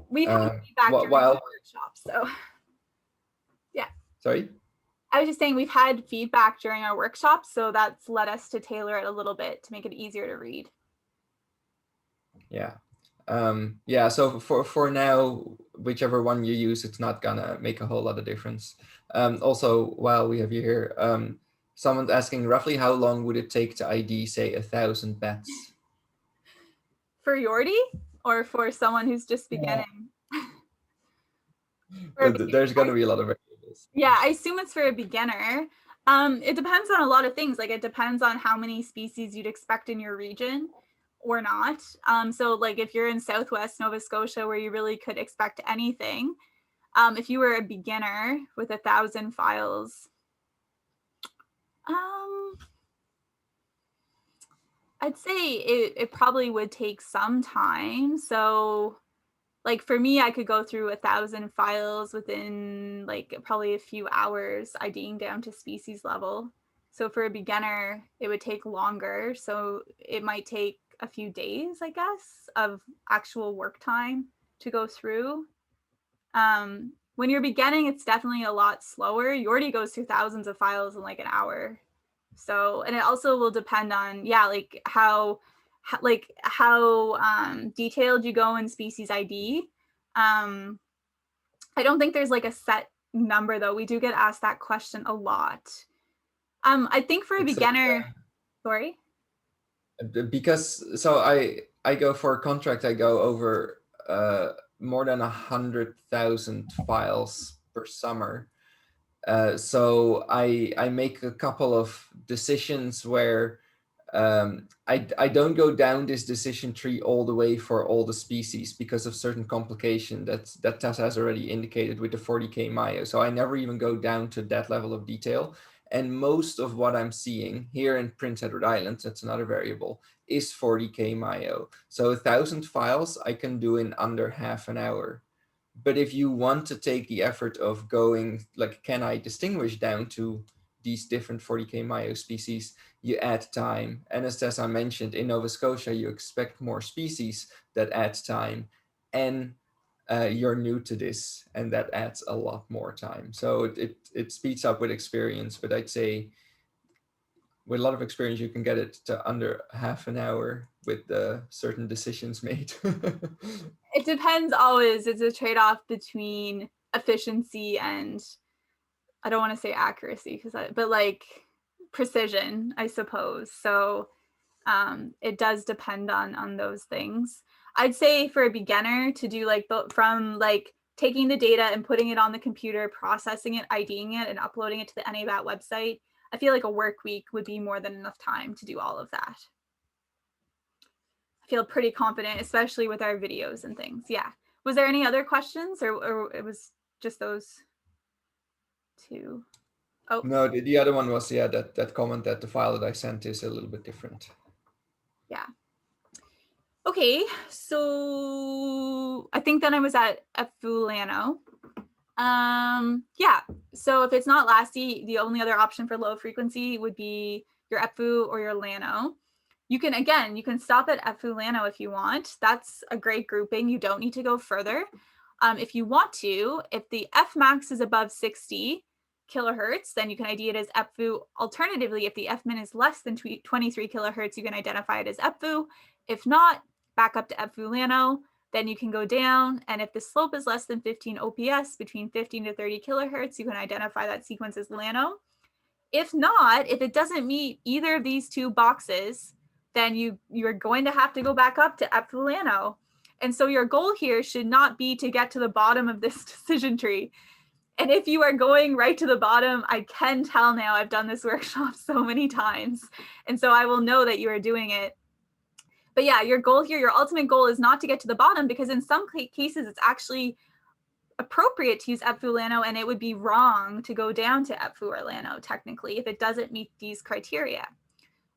We've had feedback during the workshop, so yeah. Sorry? I was just saying we've had feedback during our workshop, so that's led us to tailor it a little bit to make it easier to read. Yeah. Yeah, so for now, whichever one you use, it's not gonna make a whole lot of difference. Also, while we have you here, someone's asking roughly how long would it take to ID, say, 1,000 bats? For Yordi or for someone who's just beginning? Yeah. There's gonna be a lot of variables. Yeah, I assume it's for a beginner. It depends on a lot of things. Like it depends on how many species you'd expect in your region or not. So like if you're in Southwest Nova Scotia where you really could expect anything, If you were a beginner with 1,000 files, I'd say it probably would take some time. So like for me, I could go through 1,000 files within like probably a few hours, IDing down to species level. So for a beginner, it would take longer. So it might take a few days, I guess, of actual work time to go through. When you're beginning, it's definitely a lot slower. You already goes through thousands of files in like an hour. So, and it also will depend on, yeah, like how detailed you go in species ID. I don't think there's like a set number though. We do get asked that question a lot. I think for a It's beginner, sorry. because so I go for a contract. I go over more than 100,000 files per summer. So I make a couple of decisions where I don't go down this decision tree all the way for all the species because of certain complication that Tessa has already indicated with the 40K Myo. So I never even go down to that level of detail. And most of what I'm seeing here in Prince Edward Island, that's another variable, is 40K Myo. So 1,000 files I can do in under half an hour. But if you want to take the effort of going, like, can I distinguish down to these different 40K Myo species, you add time. And as I mentioned, in Nova Scotia, you expect more species that add time. And you're new to this, and that adds a lot more time. So it speeds up with experience, but I'd say with a lot of experience, you can get it to under half an hour with certain decisions made. It depends always. It's a trade-off between efficiency and, I don't want to say accuracy, but like precision, I suppose. So it does depend on those things. I'd say for a beginner to do like from like taking the data and putting it on the computer, processing it, IDing it, and uploading it to the NABAT website, I feel like a work week would be more than enough time to do all of that. I feel pretty confident, especially with our videos and things. Yeah. Was there any other questions, or it was just those two? Oh, No, the other one was, yeah, that comment that the file that I sent is a little bit different. yeah. Okay, so I think then I was at Fulano. Yeah, so if it's not LASI, the only other option for low frequency would be your EPFU or your LANO. You can stop at EPFU LANO if you want. That's a great grouping. You don't need to go further. If you want to, if the F max is above 60 kilohertz, then you can ID it as EPFU. Alternatively, if the F min is less than 23 kilohertz, you can identify it as EPFU. If not, back up to EPFU LANO. Then you can go down, and if the slope is less than 15 OPS, between 15 to 30 kilohertz, you can identify that sequence as LANO. If not, if it doesn't meet either of these two boxes, then you're going to have to go back up to EPFU LANO. And so your goal here should not be to get to the bottom of this decision tree. And if you are going right to the bottom, I can tell now, I've done this workshop so many times. And so I will know that you are doing it. But yeah, your goal here, your ultimate goal is not to get to the bottom, because in some cases it's actually appropriate to use EPFU LANO, and it would be wrong to go down to EPFU or LANO technically if it doesn't meet these criteria.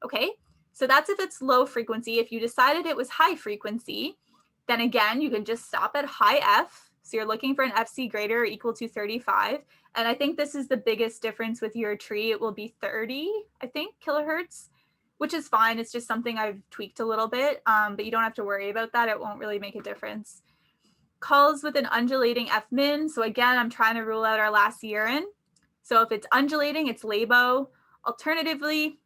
Okay, so that's if it's low frequency. If you decided it was high frequency, then again, you can just stop at high F. So you're looking for an FC greater or equal to 35. And I think this is the biggest difference with your tree. It will be 30, I think, kilohertz, which is fine. It's just something I've tweaked a little bit, but you don't have to worry about that. It won't really make a difference. Calls with an undulating F min. So again, I'm trying to rule out our last urine. So if it's undulating, it's Labo. Alternatively,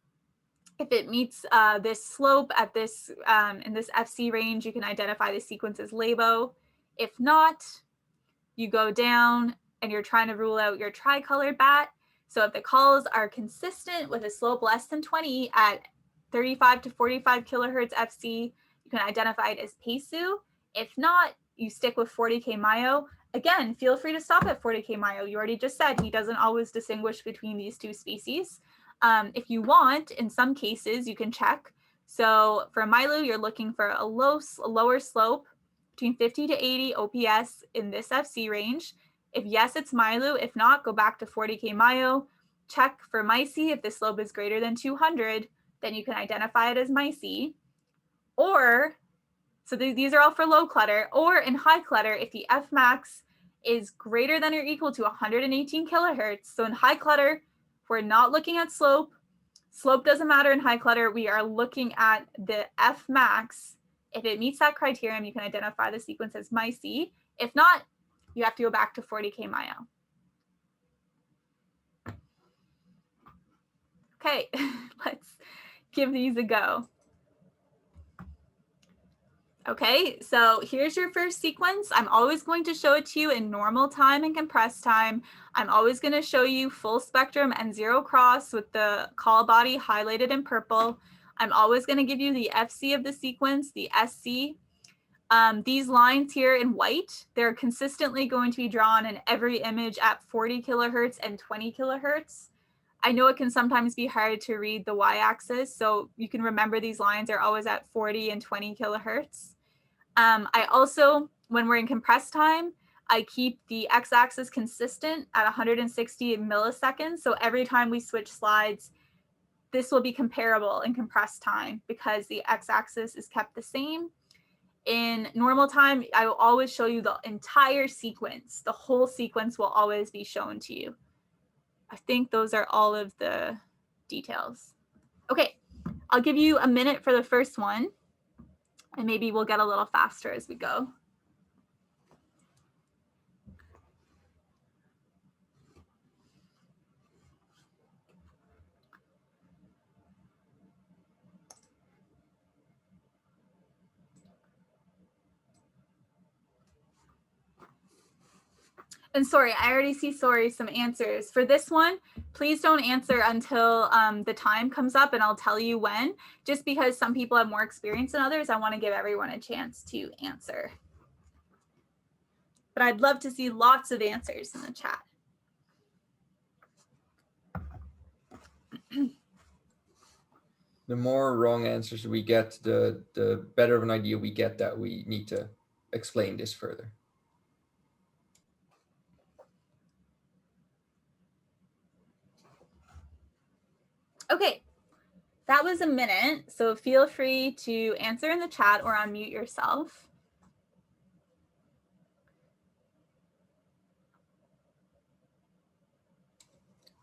if it meets this slope at this in this FC range, you can identify the sequence as Labo. If not, you go down and you're trying to rule out your tricolored bat. So if the calls are consistent with a slope less than 20 at 35 to 45 kilohertz FC, you can identify it as Pesu. If not, you stick with 40K Myo. Again, feel free to stop at 40K Myo. You already just said he doesn't always distinguish between these two species. If you want, in some cases, you can check. So for Milo, you're looking for a lower slope between 50 to 80 OPS in this FC range. If yes, it's Milo. If not, go back to 40K Myo. Check for Mysi. If the slope is greater than 200, then you can identify it as Mysi. Or, so these are all for low clutter, or in high clutter, if the F max is greater than or equal to 118 kilohertz. So in high clutter, we're not looking at slope. Slope doesn't matter in high clutter. We are looking at the F max. If it meets that criterion, you can identify the sequence as Mysi. If not, you have to go back to 40K Myo. Okay, let's give these a go. Okay, so here's your first sequence. I'm always going to show it to you in normal time and compressed time. I'm always going to show you full spectrum and zero cross with the call body highlighted in purple. I'm always going to give you the FC of the sequence, the SC. These lines here in white, they're consistently going to be drawn in every image at 40 kilohertz and 20 kilohertz. I know it can sometimes be hard to read the y-axis, so you can remember these lines are always at 40 and 20 kilohertz. I also, when we're in compressed time, I keep the x-axis consistent at 160 milliseconds. So every time we switch slides, this will be comparable in compressed time because the x-axis is kept the same. In normal time, I will always show you the entire sequence. The whole sequence will always be shown to you. I think those are all of the details. Okay, I'll give you a minute for the first one, and maybe we'll get a little faster as we go. And sorry, I already see, some answers. For this one, please don't answer until the time comes up and I'll tell you when, just because some people have more experience than others. I want to give everyone a chance to answer. But I'd love to see lots of answers in the chat. The more wrong answers we get, the better of an idea we get that we need to explain this further. Okay, that was a minute, so feel free to answer in the chat or unmute yourself.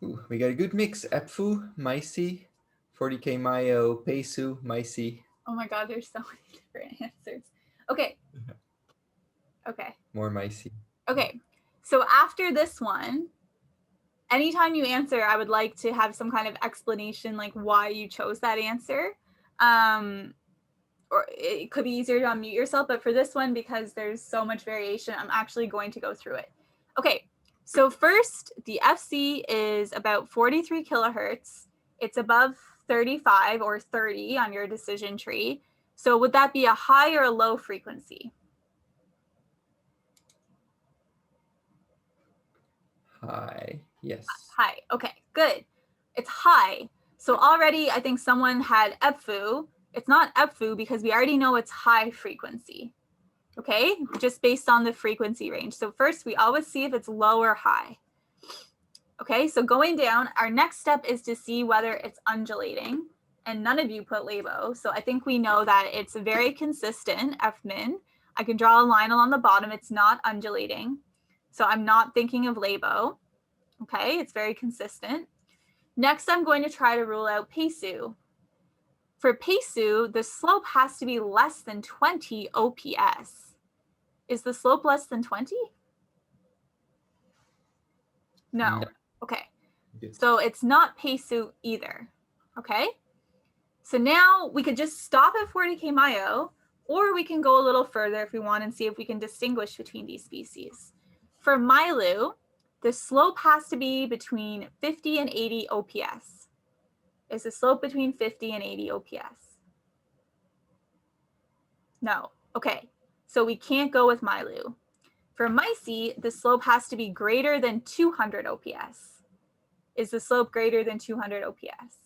Ooh, we got a good mix. Epfu, Mysi, 40K Myo, Pesu, Mysi. Oh my God, there's so many different answers. Okay. Okay. More Mysi. Okay, so after this one, anytime you answer, I would like to have some kind of explanation, like why you chose that answer. Or it could be easier to unmute yourself, but for this one, because there's so much variation, I'm actually going to go through it. Okay, so first, the FC is about 43 kilohertz. It's above 35 or 30 on your decision tree. So would that be a high or a low frequency? High, yes. High, okay, good. It's high. So already I think someone had EPFU. It's not EPFU because we already know it's high frequency, okay? Just based on the frequency range. So first we always see if it's low or high. Okay, so going down, our next step is to see whether it's undulating, and none of you put Labo. So I think we know that it's very consistent, F-min. I can draw a line along the bottom. It's not undulating. So I'm not thinking of Labo. Okay, it's very consistent. Next, I'm going to try to rule out Pesu. For Pesu, the slope has to be less than 20 OPS. Is the slope less than 20? No. Okay. So it's not Pesu either. Okay. So now we could just stop at 40K Myo, or we can go a little further if we want and see if we can distinguish between these species. For Milo, the slope has to be between 50 and 80 OPS. Is the slope between 50 and 80 OPS? No. Okay. So we can't go with Milo. For Mysi, the slope has to be greater than 200 OPS. Is the slope greater than 200 OPS?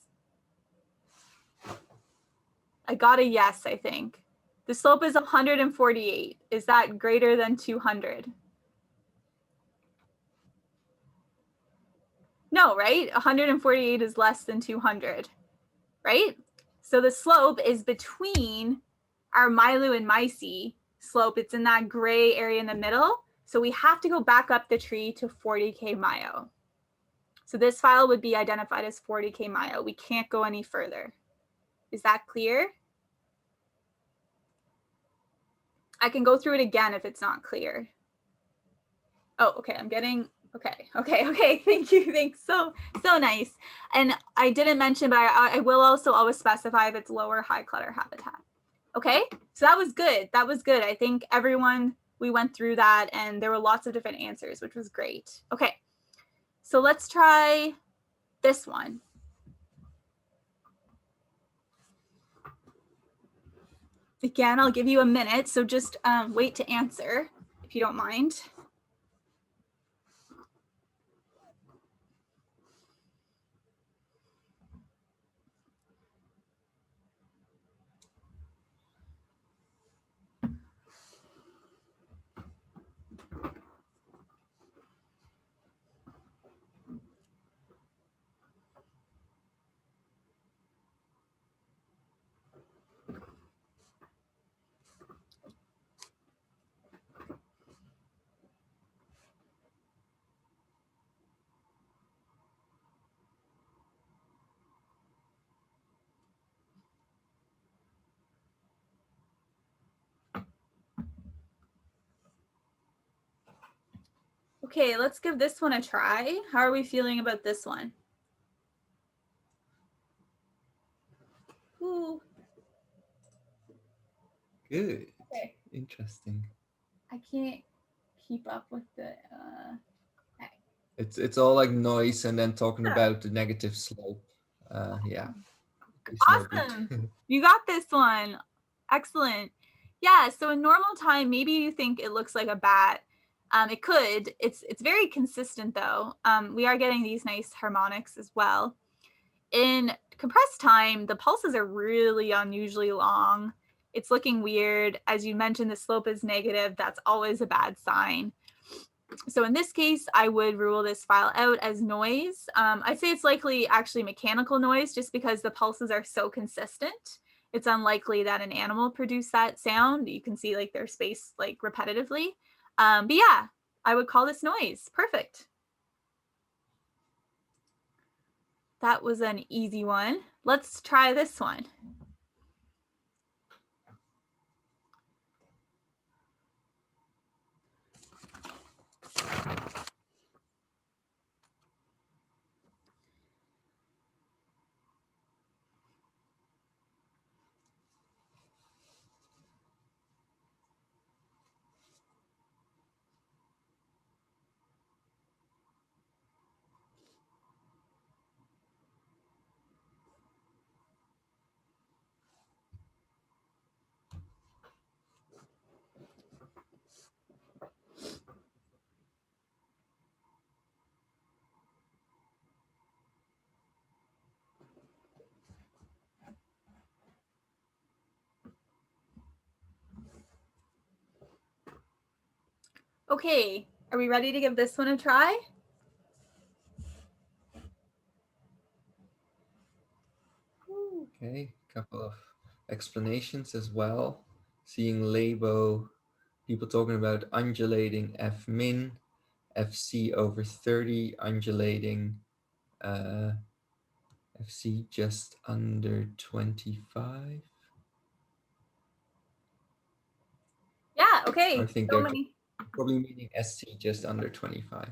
I got a yes, I think. The slope is 148. Is that greater than 200? No, right? 148 is less than 200, right? So the slope is between our Milo and Mysi slope. It's in that gray area in the middle. So we have to go back up the tree to 40K Myo. So this file would be identified as 40K Myo. We can't go any further. Is that clear? I can go through it again if it's not clear. Oh, okay, I'm getting, okay, thank you, thanks, so nice. And I didn't mention, but I will also always specify if it's lower high clutter habitat. Okay, so that was good, I think everyone, we went through that and there were lots of different answers, which was great. Okay, so let's try this one. Again, I'll give you a minute, so just wait to answer if you don't mind. Okay, let's give this one a try. How are we feeling about this one? Ooh. Good. Okay. Interesting. I can't keep up with the. Okay. It's all like noise and then talking about the negative slope. Yeah. It's awesome. You got this one. Excellent. Yeah. So in normal time, maybe you think it looks like a bat. It could. It's very consistent though. We are getting these nice harmonics as well. In compressed time, the pulses are really unusually long. It's looking weird. As you mentioned, the slope is negative. That's always a bad sign. So in this case, I would rule this file out as noise. I'd say it's likely actually mechanical noise just because the pulses are so consistent. It's unlikely that an animal produced that sound. You can see like their space like repetitively. But yeah, I would call this noise. Perfect. That was an easy one. Let's try this one. Okay, are we ready to give this one a try? Okay, a couple of explanations as well. Seeing Labo, people talking about undulating F min, FC over 30, undulating FC just under 25. Yeah, okay. I think So they're many. probably meaning SC just under 25.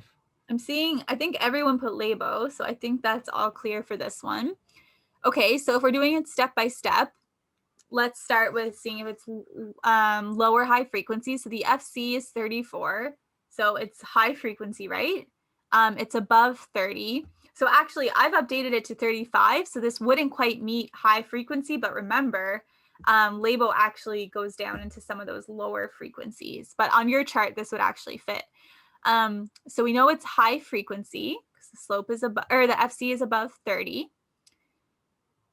I'm seeing, I think everyone put Labo, so I think that's all clear for this one. Okay, so if we're doing it step by step, let's start with seeing if it's lower high frequency. So the FC is 34, so it's high frequency, right? It's above 30. So actually, I've updated it to 35, so this wouldn't quite meet high frequency, but remember, Labo actually goes down into some of those lower frequencies. But on your chart, this would actually fit. So we know it's high frequency because the slope is above, or the FC is above 30.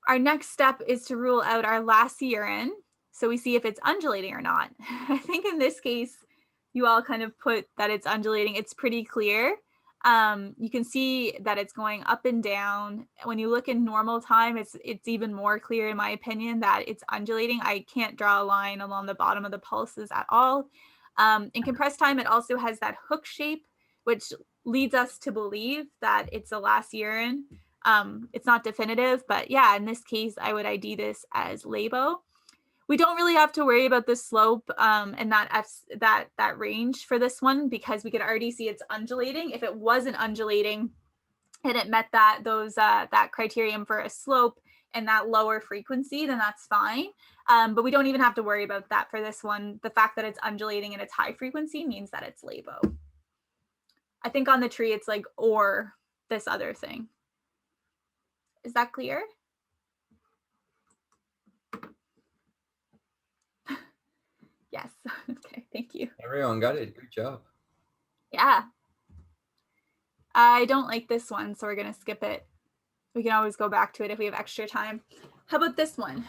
Our next step is to rule out our last urine. So we see if it's undulating or not. I think in this case, you all kind of put that it's undulating. It's pretty clear. You can see that it's going up and down. When you look in normal time, it's even more clear, in my opinion, that it's undulating. I can't draw a line along the bottom of the pulses at all. In compressed time, it also has that hook shape, which leads us to believe that it's a last urine. It's not definitive, but yeah, in this case, I would ID this as Labo. We don't really have to worry about the slope and that range for this one, because we can already see it's undulating. If it wasn't undulating and it met that criterion for a slope and that lower frequency, then that's fine. But we don't even have to worry about that for this one. The fact that it's undulating and it's high frequency means that it's Labo. I think on the tree it's like, or this other thing. Is that clear? Yes. Okay, thank you. Everyone got it. Good job. Yeah. I don't like this one, so we're going to skip it. We can always go back to it if we have extra time. How about this one?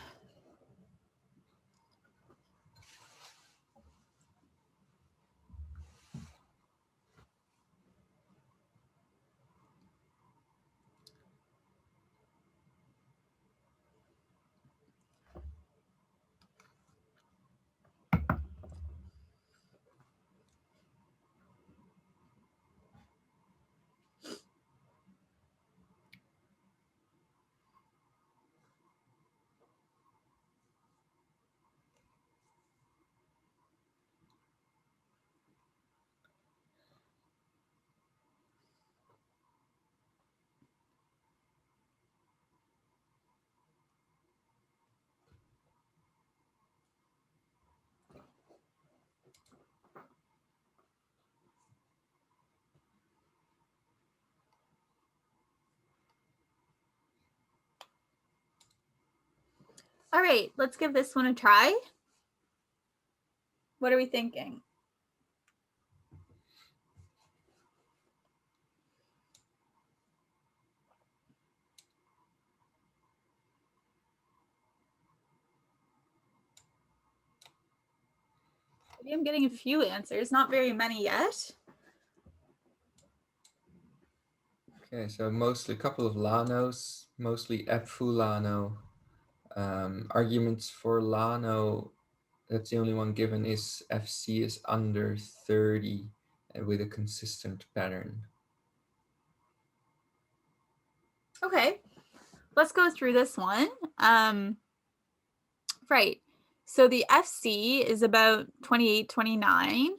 All right, let's give this one a try. What are we thinking? Maybe I'm getting a few answers, not very many yet. Okay, so mostly a couple of Lanos, mostly Epfu Lano. Arguments for Lano, that's the only one given, is FC is under 30 with a consistent pattern. Okay, let's go through this one. Right, so the FC is about 28, 29.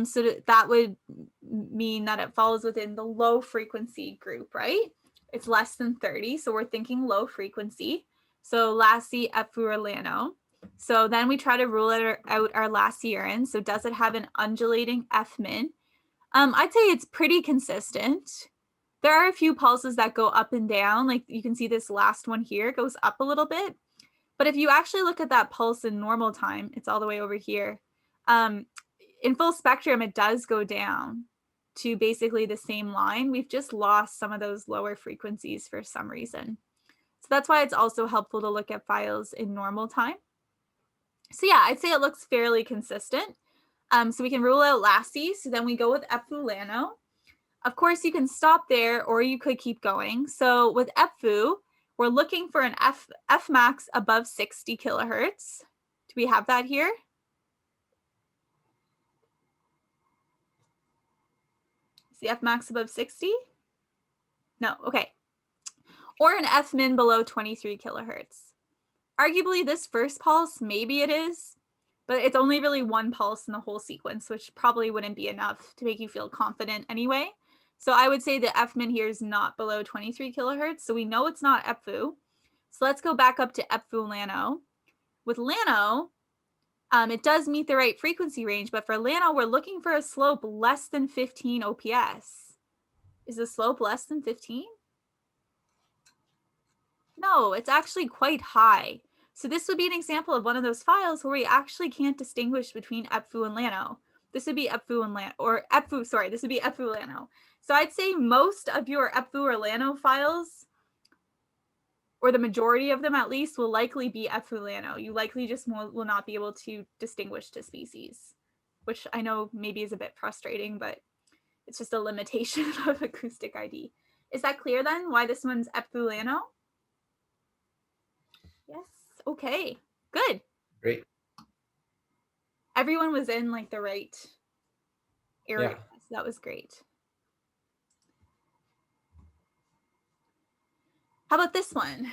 So that would mean that it falls within the low frequency group, right? It's less than 30, so we're thinking low frequency. So Lassie, Efu, or Lano. So then we try to rule out our Lassie urine. So does it have an undulating F min? I'd say it's pretty consistent. There are a few pulses that go up and down. Like you can see this last one here goes up a little bit. But if you actually look at that pulse in normal time, it's all the way over here. In full spectrum, it does go down to basically the same line. We've just lost some of those lower frequencies for some reason. So that's why it's also helpful to look at files in normal time. So yeah, I'd say it looks fairly consistent. So we can rule out Lassie. So then we go with Efu Lano. Of course, you can stop there or you could keep going. So with Efu, we're looking for an F max above 60 kilohertz. Do we have that here? Is the F max above 60? No, okay. Or an F min below 23 kilohertz. Arguably this first pulse, maybe it is, but it's only really one pulse in the whole sequence, which probably wouldn't be enough to make you feel confident anyway. So I would say the F min here is not below 23 kilohertz. So we know it's not Efu. So let's go back up to Efu Lano. With Lano, it does meet the right frequency range, but for Lano, we're looking for a slope less than 15 OPS. Is the slope less than 15? No, it's actually quite high. So this would be an example of one of those files where we actually can't distinguish between Epfu and Lano. This would be Epfu and Lano, or Epfu, sorry, this would be Epfu Lano. So I'd say most of your Epfu or Lano files, or the majority of them at least, will likely be Epfu Lano. You likely just will not be able to distinguish to species, which I know maybe is a bit frustrating, but It's just a limitation of acoustic ID. Is that clear then, why this one's epthulano? Yes, okay, good. Great. Everyone was in like the right area, Yeah. so that was great. How about this one?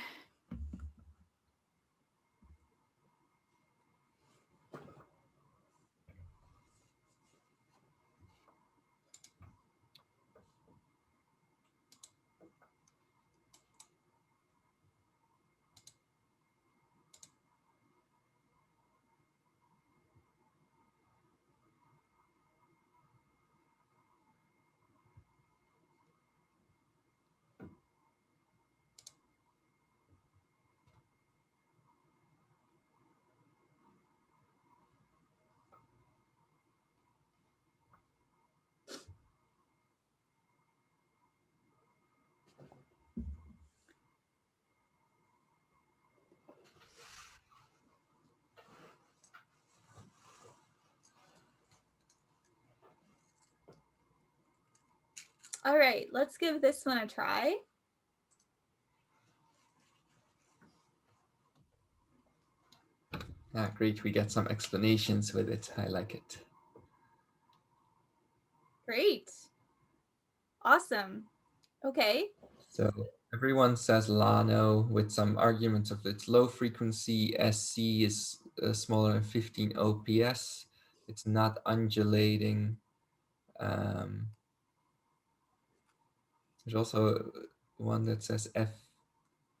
All right, let's give this one a try. Ah, great. We get some explanations with it. I like it. Great. Awesome. Okay. So everyone says Lano with some arguments of its low frequency. SC is smaller than 15 OPS. It's not undulating. There's also one that says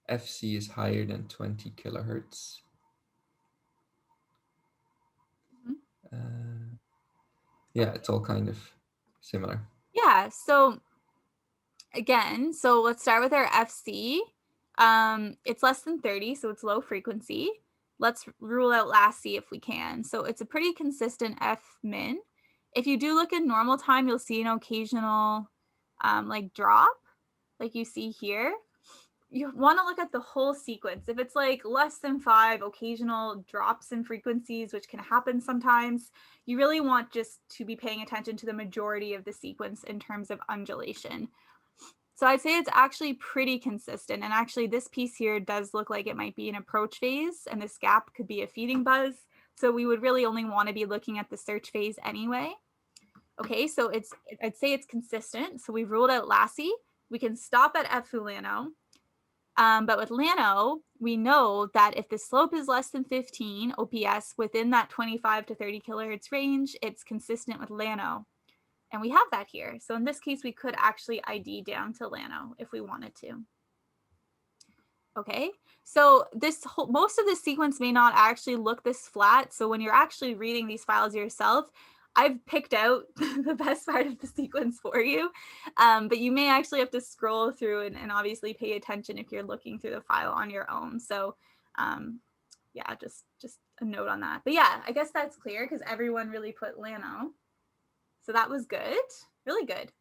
FC is higher than 20 kilohertz. Yeah, it's all kind of similar. Yeah, so again, so let's start with our FC. It's less than 30, so it's low frequency. Let's rule out Lassie if we can. So it's a pretty consistent F min. If you do look in normal time, you'll see an occasional like drop, like you see here. You want to look at the whole sequence. If it's like less than 5 occasional drops in frequencies, which can happen sometimes, you really want just to be paying attention to the majority of the sequence in terms of undulation. So I'd say it's actually pretty consistent. And actually this piece here does look like it might be an approach phase, and this gap could be a feeding buzz. So we would really only want to be looking at the search phase anyway. Okay, so I'd say it's consistent. So we've ruled out Lassie. We can stop at epthulano. But with Lano, we know that if the slope is less than 15 OPS within that 25 to 30 kilohertz range, it's consistent with Lano. And we have that here. So in this case, we could actually ID down to Lano if we wanted to. Okay, so most of the sequence may not actually look this flat. So when you're actually reading these files yourself, I've picked out the best part of the sequence for you, but you may actually have to scroll through and obviously pay attention if you're looking through the file on your own. So yeah, just a note on that. But yeah, I guess that's clear because everyone really put Lano. So that was good, really good.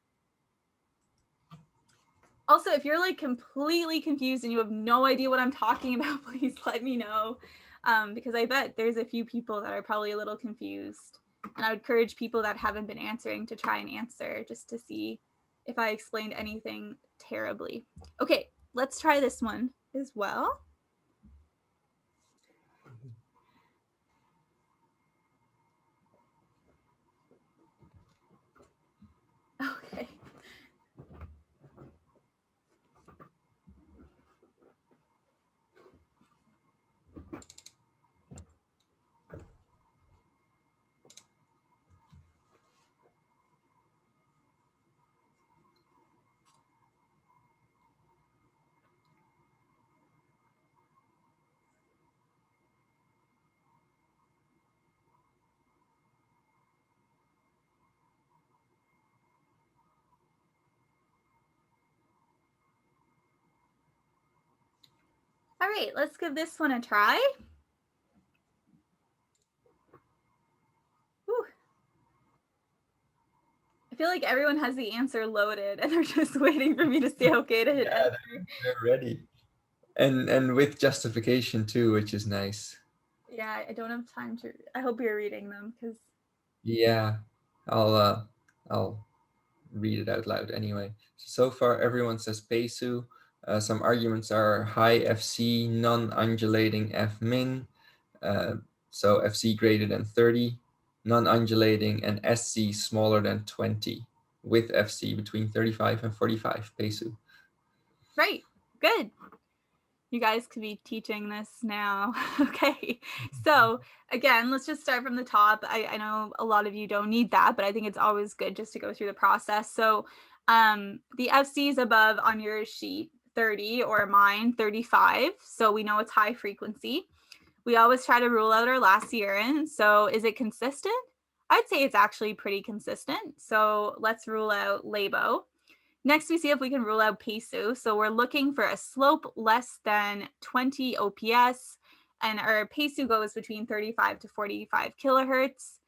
Also, if you're like completely confused and you have no idea what I'm talking about, please let me know, because I bet there's a few people that are probably a little confused. And I would encourage people that haven't been answering to try and answer just to see if I explained anything terribly. Okay, let's try this one as well. Okay. All right, let's give this one a try. Whew. I feel like everyone has the answer loaded and they're just waiting for me to say okay to hit enter. They're ready. And with justification too, which is nice. Yeah, I don't have time to. I hope you're reading them because. Yeah, I'll read it out loud anyway. So far, everyone says Pesu. Some arguments are high FC, non-undulating F min, so FC greater than 30, non-undulating, and SC smaller than 20, with FC between 35 and 45 Pesu. Right, good. You guys could be teaching this now. Okay, so again, let's just start from the top. I know a lot of you don't need that, but I think it's always good just to go through the process. So the FCs above on your sheet, 30, or mine, 35. So we know it's high frequency. We always try to rule out our last urine. So is it consistent? I'd say it's actually pretty consistent. So let's rule out Labo. Next, we see if we can rule out Pesu. So we're looking for a slope less than 20 OPS, and our Pesu goes between 35 to 45 kilohertz.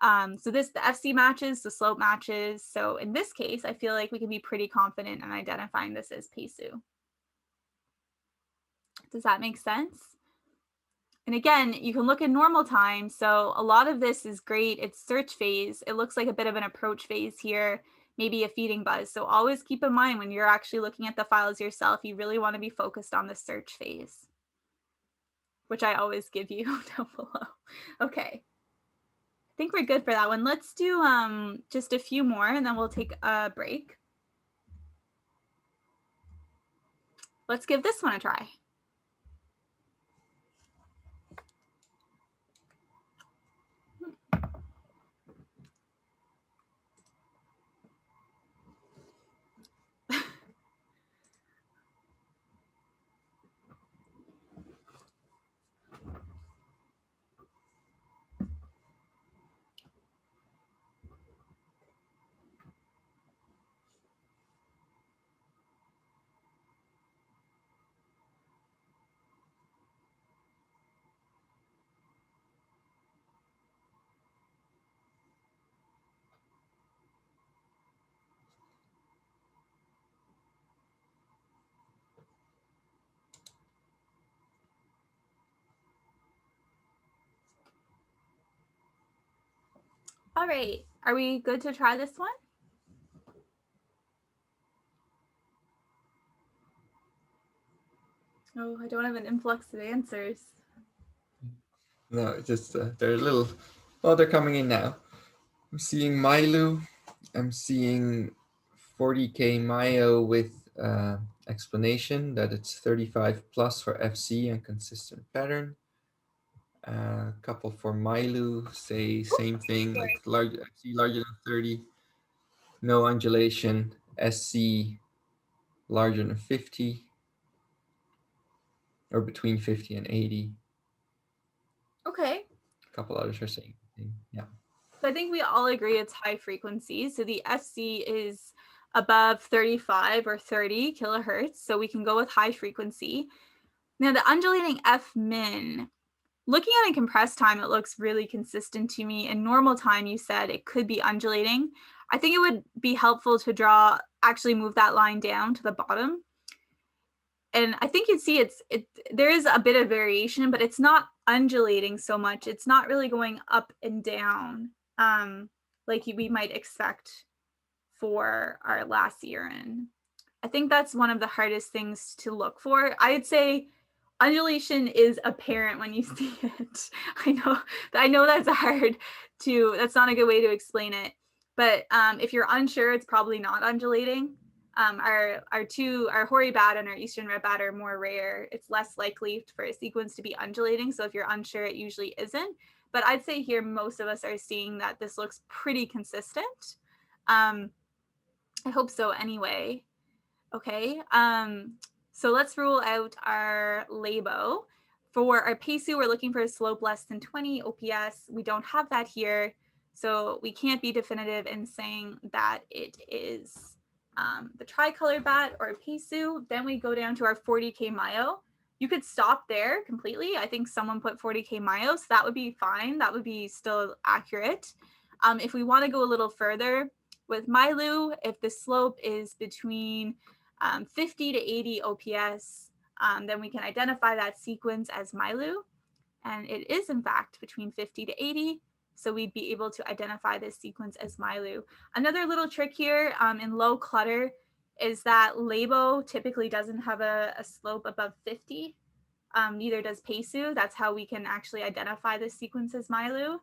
So the FC matches, the slope matches. So in this case, I feel like we can be pretty confident in identifying this as Pesu. Does that make sense? And again, you can look at normal time. So a lot of this is great. It's search phase. It looks like a bit of an approach phase here, maybe a feeding buzz. So always keep in mind when you're actually looking at the files yourself, you really want to be focused on the search phase, which I always give you down below. Okay. I think we're good for that one. Let's do just a few more and then we'll take a break. Let's give this one a try. All right, are we good to try this one? Oh, I don't have an influx of answers. No, it's just they're a little. Oh, they're coming in now. I'm seeing Milo. I'm seeing 40K Myo with explanation that it's 35 plus for FC and consistent pattern. A couple for Milo say same thing, like large FC larger than 30, no undulation, SC larger than 50, or between 50 and 80. Okay. A couple others are saying, yeah. So I think we all agree it's high frequency. So the SC is above 35 or 30 kilohertz. So we can go with high frequency. Now the undulating F min, looking at in compressed time, it looks really consistent to me. In normal time, you said it could be undulating. I think it would be helpful to actually move that line down to the bottom. And I think you'd see there is a bit of variation, but it's not undulating so much. It's not really going up and down like we might expect for our last urine. I think that's one of the hardest things to look for. I'd say undulation is apparent when you see it. I know that's that's not a good way to explain it. But if you're unsure, it's probably not undulating. Our hoary bat and our eastern red bat are more rare. It's less likely for a sequence to be undulating. So if you're unsure, it usually isn't. But I'd say here, most of us are seeing that this looks pretty consistent. I hope so anyway. Okay, so let's rule out our Labo. For our Pesu, we're looking for a slope less than 20 OPS. We don't have that here, so we can't be definitive in saying that it is the tricolor bat or Pesu. Then we go down to our 40K Myo. You could stop there completely. I think someone put 40K Myo, so that would be fine. That would be still accurate. If we want to go a little further with Milo, if the slope is between 50 to 80 OPS, then we can identify that sequence as Milo. And it is, in fact, between 50 to 80. So we'd be able to identify this sequence as Milo. Another little trick here in low clutter is that Labo typically doesn't have a slope above 50. Neither does Pesu. That's how we can actually identify this sequence as Milo.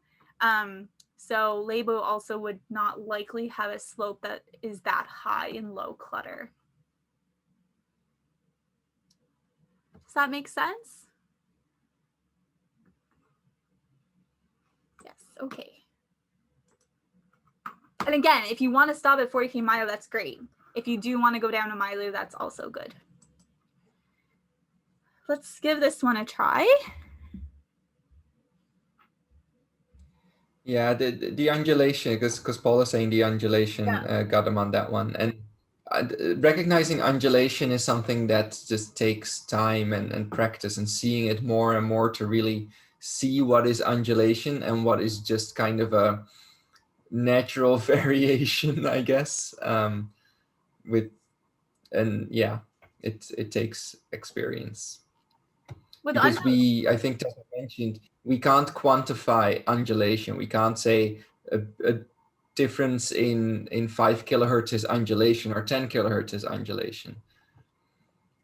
So Laebo also would not likely have a slope that is that high in low clutter. Does that make sense? Yes, okay. And again, if you want to stop at 40K Milo, that's great. If you do want to go down to Milo, that's also good. Let's give this one a try. Yeah, the undulation, because Paul is saying the undulation got him on that one. And recognizing undulation is something that just takes time and practice and seeing it more and more to really see what is undulation and what is just kind of a natural variation, I guess. It takes experience. Because I think Tessa mentioned, we can't quantify undulation. We can't say a difference in 5 kilohertz is undulation or 10 kilohertz is undulation.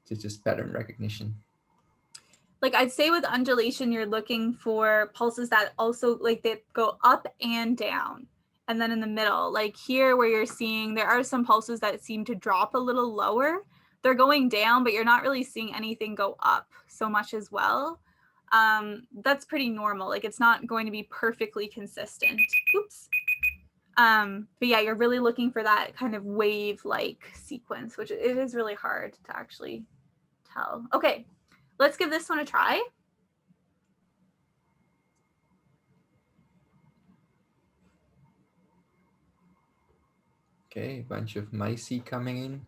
It's just pattern recognition. Like I'd say with undulation, you're looking for pulses that also like they go up and down. And then in the middle, like here where you're seeing, there are some pulses that seem to drop a little lower. They're going down, but you're not really seeing anything go up so much as well. That's pretty normal. Like it's not going to be perfectly consistent. Oops. But yeah, you're really looking for that kind of wave-like sequence, which it is really hard to actually tell. Okay, let's give this one a try. Okay, a bunch of Micey coming in,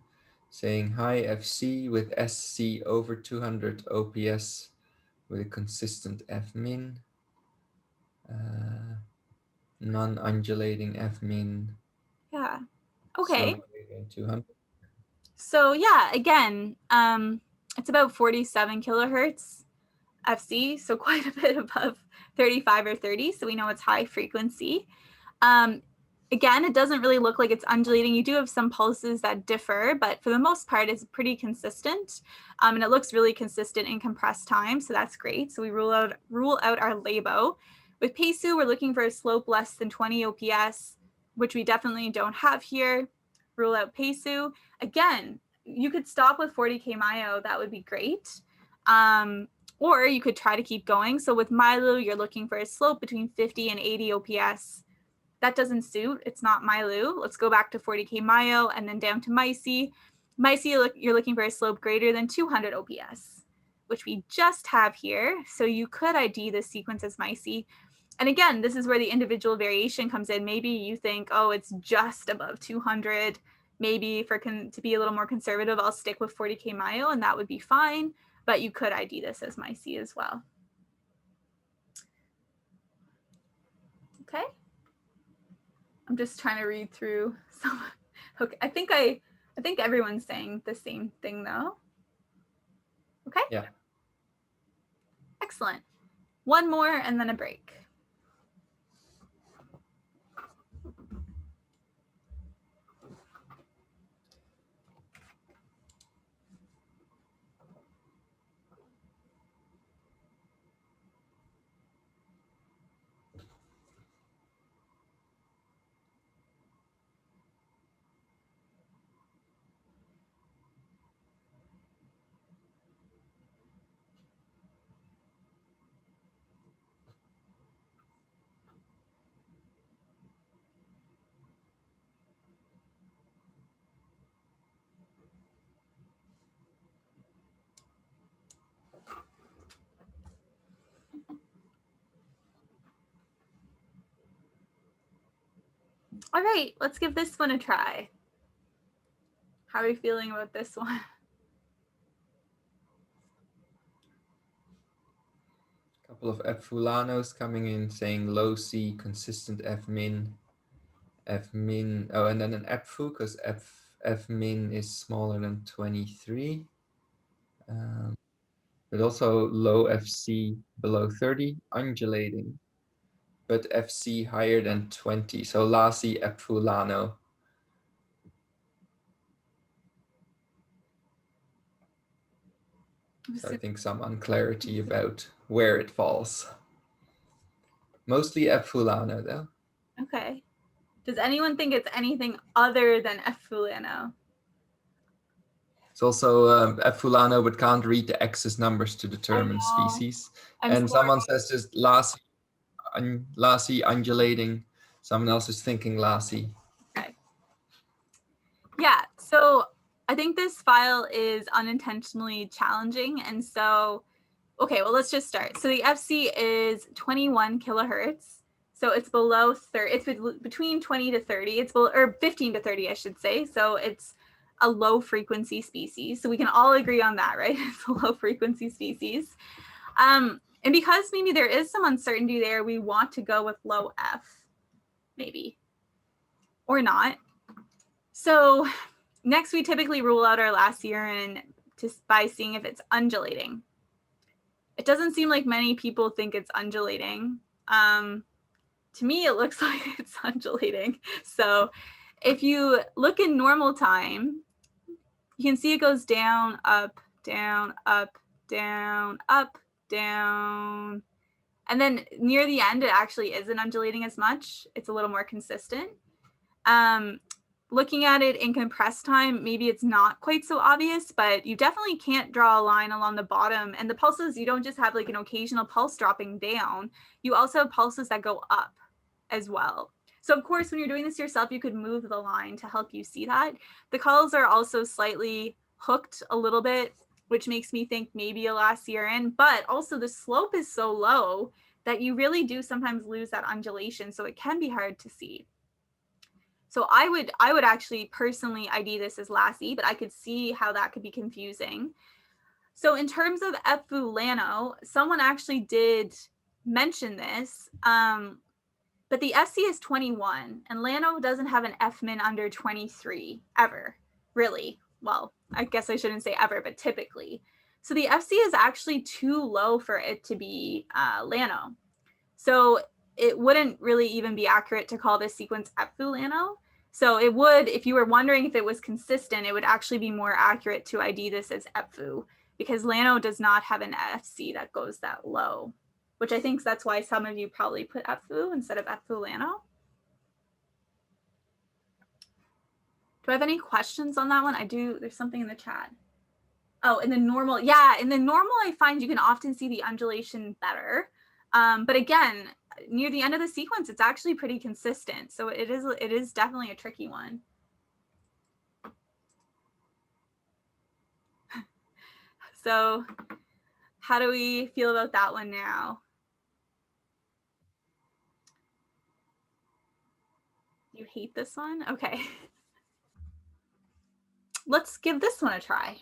saying hi FC with SC over 200 OPS with a consistent F min, non-undulating F min. Yeah. Okay. 200. So yeah, again, it's about 47 kilohertz FC, so quite a bit above 35 or 30. So we know it's high frequency. Again, it doesn't really look like it's undulating. You do have some pulses that differ, but for the most part, it's pretty consistent. And it looks really consistent in compressed time, so that's great. So we rule out our Labo. With Pesu, we're looking for a slope less than 20 OPS, which we definitely don't have here. Rule out Pesu. Again, you could stop with 40K Myo, that would be great. Or you could try to keep going. So with Milo, you're looking for a slope between 50 and 80 OPS. That doesn't suit. It's not Milo. Let's go back to 40K Myo and then down to Micey. Micey, you're looking for a slope greater than 200 OPS, which we just have here. So you could ID this sequence as Micey. And again, this is where the individual variation comes in. Maybe you think, oh, it's just above 200. Maybe to be a little more conservative, I'll stick with 40K Myo and that would be fine. But you could ID this as Micey as well. Okay. I'm just trying to read through some. Okay, I think everyone's saying the same thing though. Okay. Yeah. Excellent. One more and then a break. All right, let's give this one a try. How are you feeling about this one? Couple of F fulanos coming in saying low C, consistent F min, oh, and then an F fu because F min is smaller than 23. But also low FC below 30, undulating. but FC higher than 20. So Lasi Epfulano. So I think some unclarity about where it falls. Mostly Epfulano though. Okay. Does anyone think it's anything other than Epfulano? It's also Epfulano, but can't read the excess numbers to determine species. And someone says just Lasi undulating. Someone else is thinking Lasi. Okay. Yeah, so I think this file is unintentionally challenging. And so, okay, well, let's just start. So the FC is 21 kilohertz. So it's below 30, it's between 20 to 30, it's below, or 15 to 30, I should say. So it's a low frequency species. So we can all agree on that, right? It's a low frequency species. And because maybe there is some uncertainty there, we want to go with low F, maybe, or not. So next, we typically rule out our last urine just by seeing if it's undulating. It doesn't seem like many people think it's undulating. To me, it looks like it's undulating. So if you look in normal time, you can see it goes down, up, down, up, down, up, down. And then near the end, it actually isn't undulating as much. It's a little more consistent. Looking at it in compressed time, maybe it's not quite so obvious, but you definitely can't draw a line along the bottom. And the pulses, you don't just have like an occasional pulse dropping down. You also have pulses that go up as well. So of course, when you're doing this yourself, you could move the line to help you see that. The culls are also slightly hooked a little bit, which makes me think maybe a last urine, but also the slope is so low that you really do sometimes lose that undulation. So it can be hard to see. So I would actually personally ID this as Lassie, but I could see how that could be confusing. So in terms of Epfulano, someone actually did mention this, but the FC is 21, and Lano doesn't have an F-min under 23 ever, really. Well, I guess I shouldn't say ever, but typically. So the FC is actually too low for it to be Lano. So it wouldn't really even be accurate to call this sequence Epfulano. So it would, if you were wondering if it was consistent, it would actually be more accurate to ID this as Epfu, because Lano does not have an FC that goes that low, which I think that's why some of you probably put Epfu instead of Epfulano. Do I have any questions on that one? I do, there's something in the chat. Oh, in the normal, yeah, in the normal, I find you can often see the undulation better. But again, near the end of the sequence, it's actually pretty consistent. So it is definitely a tricky one. So how do we feel about that one now? You hate this one? Okay. Let's give this one a try.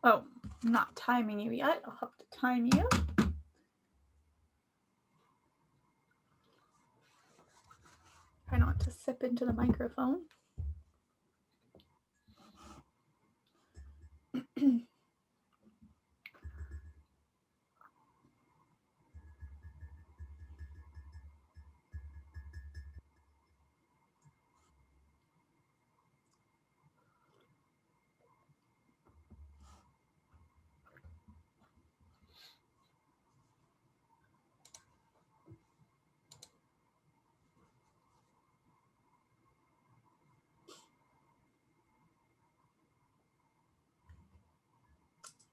Oh, I'm not timing you yet. I'll have to time you. Try not to sip into the microphone.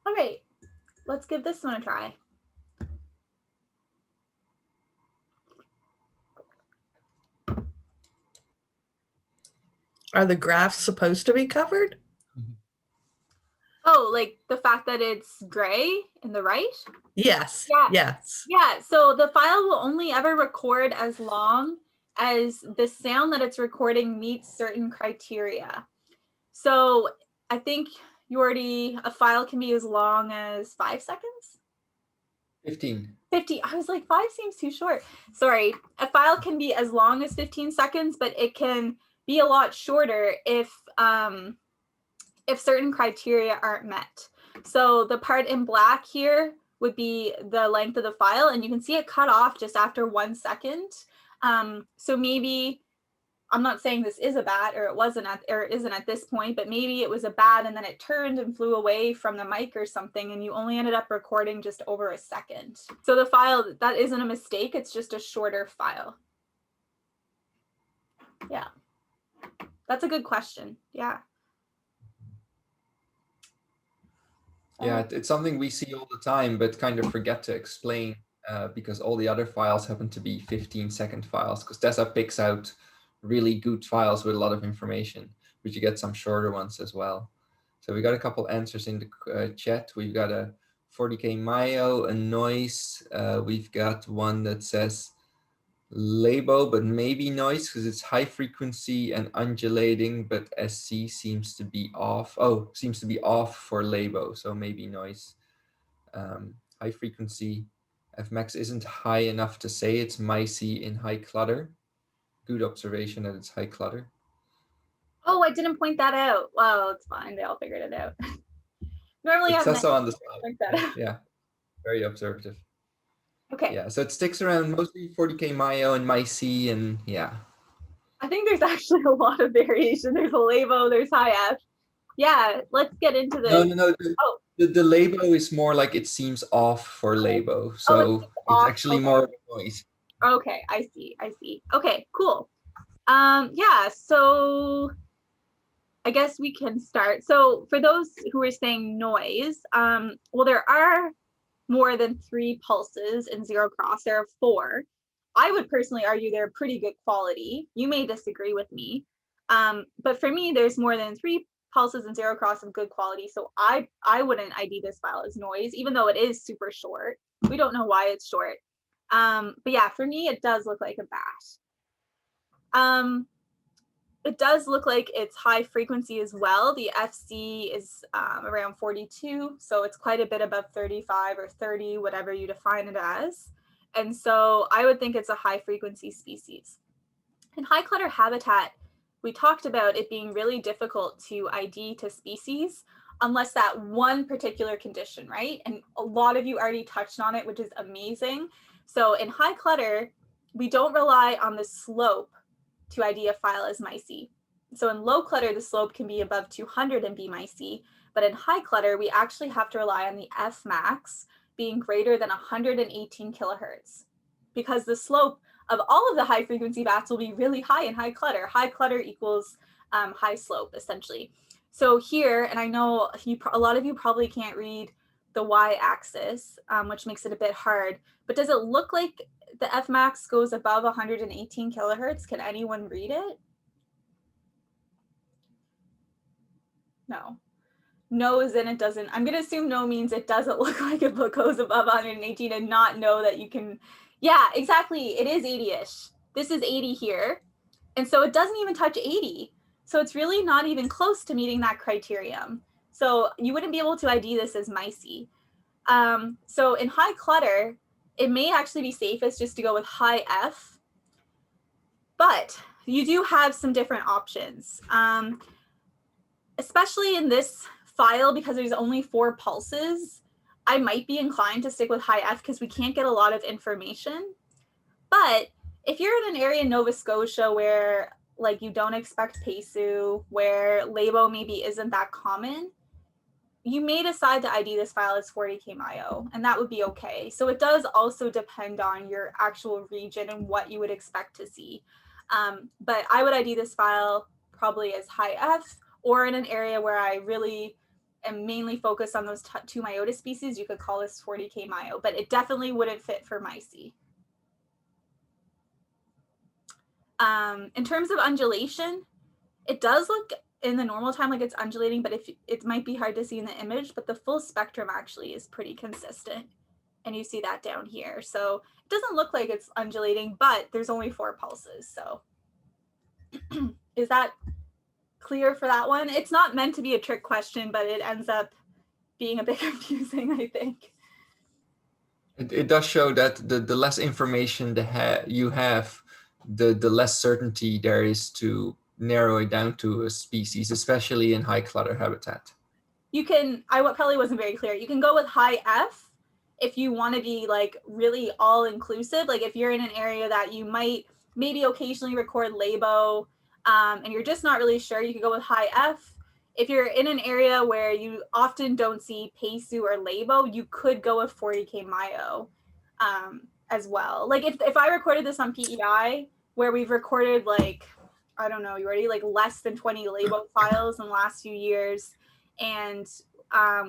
All right, let's give this one a try. Are the graphs supposed to be covered? Oh, like the fact that it's gray in the right? Yes. Yeah. Yes. Yeah, so the file will only ever record as long as the sound that it's recording meets certain criteria. So I think a file can be as long as 5 seconds? 15. 50. I was like, 5 seems too short. Sorry. A file can be as long as 15 seconds, but it can be a lot shorter if if certain criteria aren't met. So the part in black here would be the length of the file, and you can see it cut off just after 1 second. So maybe, I'm not saying this is a bat or it isn't at this point, but maybe it was a bat and then it turned and flew away from the mic or something, and you only ended up recording just over a second. So the file, that isn't a mistake, it's just a shorter file. Yeah, that's a good question. Yeah. Yeah, it's something we see all the time, but kind of forget to explain because all the other files happen to be 15-second files, because Tessa picks out really good files with a lot of information, but you get some shorter ones as well. So we got a couple answers in the chat. We've got a 40K Myo, a noise. We've got one that says Labo, but maybe noise because it's high frequency and undulating, but SC seems to be off. Oh, seems to be off for Labo, so maybe noise. High frequency Fmax isn't high enough to say it's Myotis in high clutter. Good observation that it's high clutter. Oh, I didn't point that out. Well, it's fine. They all figured it out. Normally, It's I've also on the point that out. yeah, very observative. Okay. Yeah, so it sticks around mostly 40K Myo and Myotis, and yeah. I think there's actually a lot of variation. There's a Labo, there's high F. Yeah, let's get into this. No. The Labo is more like it seems off for Labo, so it's actually more noise. Okay, I see. Okay, cool. Yeah, so I guess we can start. So for those who are saying noise, well, there are more than 3 pulses in zero cross. There are 4. I would personally argue they're pretty good quality. You may disagree with me. But for me, there's more than 3 pulses in zero cross of good quality. So I wouldn't ID this file as noise, even though it is super short. We don't know why it's short. But yeah, for me, it does look like a bat. It does look like it's high frequency as well. The FC is around 42, so it's quite a bit above 35 or 30, whatever you define it as. And so I would think it's a high frequency species. In high clutter habitat, we talked about it being really difficult to ID to species unless that one particular condition, right? And a lot of you already touched on it, which is amazing. So in high clutter, we don't rely on the slope to ID a file as Myotis. So in low clutter, the slope can be above 200 and be Myotis, but in high clutter, we actually have to rely on the Fmax being greater than 118 kilohertz, because the slope of all of the high frequency bats will be really high in high clutter. High clutter equals high slope, essentially. So here, and I know a lot of you probably can't read the y-axis, which makes it a bit hard, but does it look like the Fmax goes above 118 kilohertz? Can anyone read it? No. No as in it doesn't. I'm going to assume no means it doesn't look like it goes above 118 and not know that you can. Yeah, exactly. It is 80-ish. This is 80 here. And so it doesn't even touch 80. So it's really not even close to meeting that criterion. So you wouldn't be able to ID this as Myotis. So in high clutter, it may actually be safest just to go with high F, but you do have some different options, especially in this file, because there's only 4 pulses. I might be inclined to stick with high F because we can't get a lot of information. But if you're in an area in Nova Scotia where like you don't expect Pesu, where Labo maybe isn't that common, you may decide to ID this file as 40K Myo, and that would be okay. So it does also depend on your actual region and what you would expect to see. But I would ID this file probably as high F, or in an area where I really am mainly focused on those 2 Myotis species, you could call this 40K Myo, but it definitely wouldn't fit for Myotis. In terms of undulation, it does look in the normal time like it's undulating, but it might be hard to see in the image, but the full spectrum actually is pretty consistent. And you see that down here. So it doesn't look like it's undulating, but there's only 4 pulses. So is that clear for that one? It's not meant to be a trick question, but it ends up being a bit confusing, I think. It does show that the less information you have, the less certainty there is to narrow it down to a species, especially in high clutter habitat? You can, probably wasn't very clear. You can go with high F if you want to be like really all inclusive. Like if you're in an area that you might maybe occasionally record Labo, and you're just not really sure, you could go with high F. If you're in an area where you often don't see Pesu or Labo, you could go with 40K Myo as well. Like if I recorded this on PEI, where we've recorded like, I don't know, you already like less than 20 Labo files in the last few years, and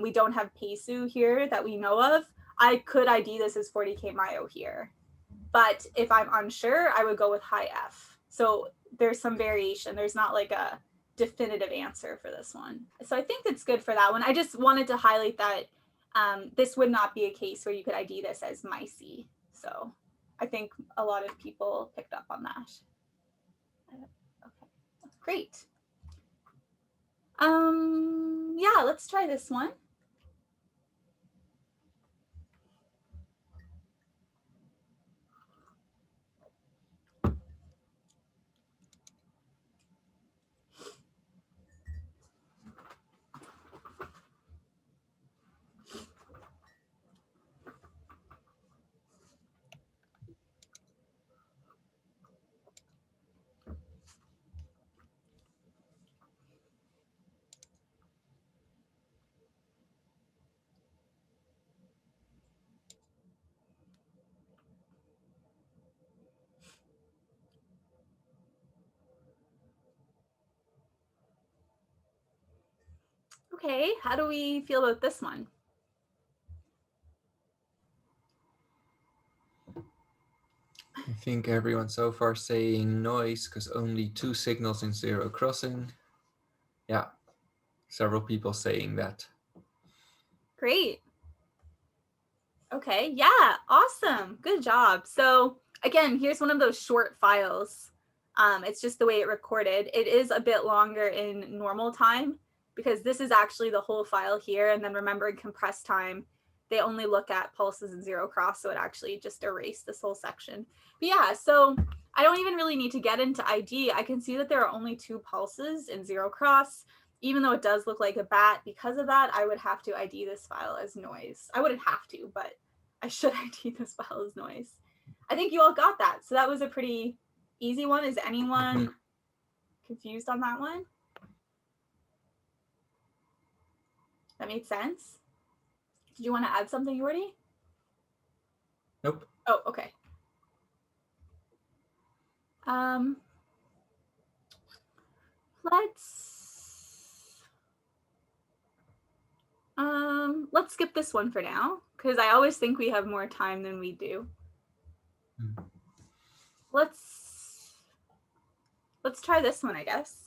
we don't have Pesu here that we know of, I could ID this as 40K Myo here. But if I'm unsure, I would go with high F. So there's some variation. There's not like a definitive answer for this one. So I think it's good for that one. I just wanted to highlight that this would not be a case where you could ID this as MICE. So I think a lot of people picked up on that. Okay, great. Yeah, let's try this one. Okay, how do we feel about this one? I think everyone so far saying noise because only 2 signals in zero crossing. Yeah, several people saying that. Great. Okay, yeah, awesome. Good job. So again, here's one of those short files. It's just the way it recorded. It is a bit longer in normal time because this is actually the whole file here. And then remember, in compressed time, they only look at pulses and zero cross. So it actually just erased this whole section. But yeah, so I don't even really need to get into ID. I can see that there are only 2 pulses in zero cross. Even though it does look like a bat, because of that, I would have to ID this file as noise. I wouldn't have to, but I should ID this file as noise. I think you all got that. So that was a pretty easy one. Is anyone confused on that one? That made sense? Did you want to add something, Jordy? Nope. Oh, okay. Let's skip this one for now because I always think we have more time than we do. Let's try this one, I guess.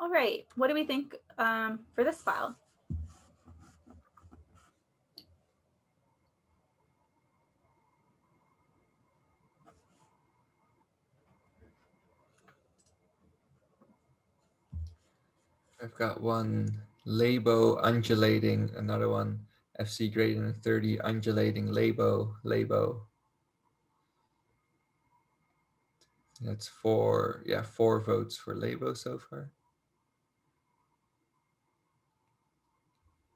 All right, what do we think for this file? I've got one Labo undulating, another one FC greater than 30 undulating Labo. That's 4 votes for Labo so far.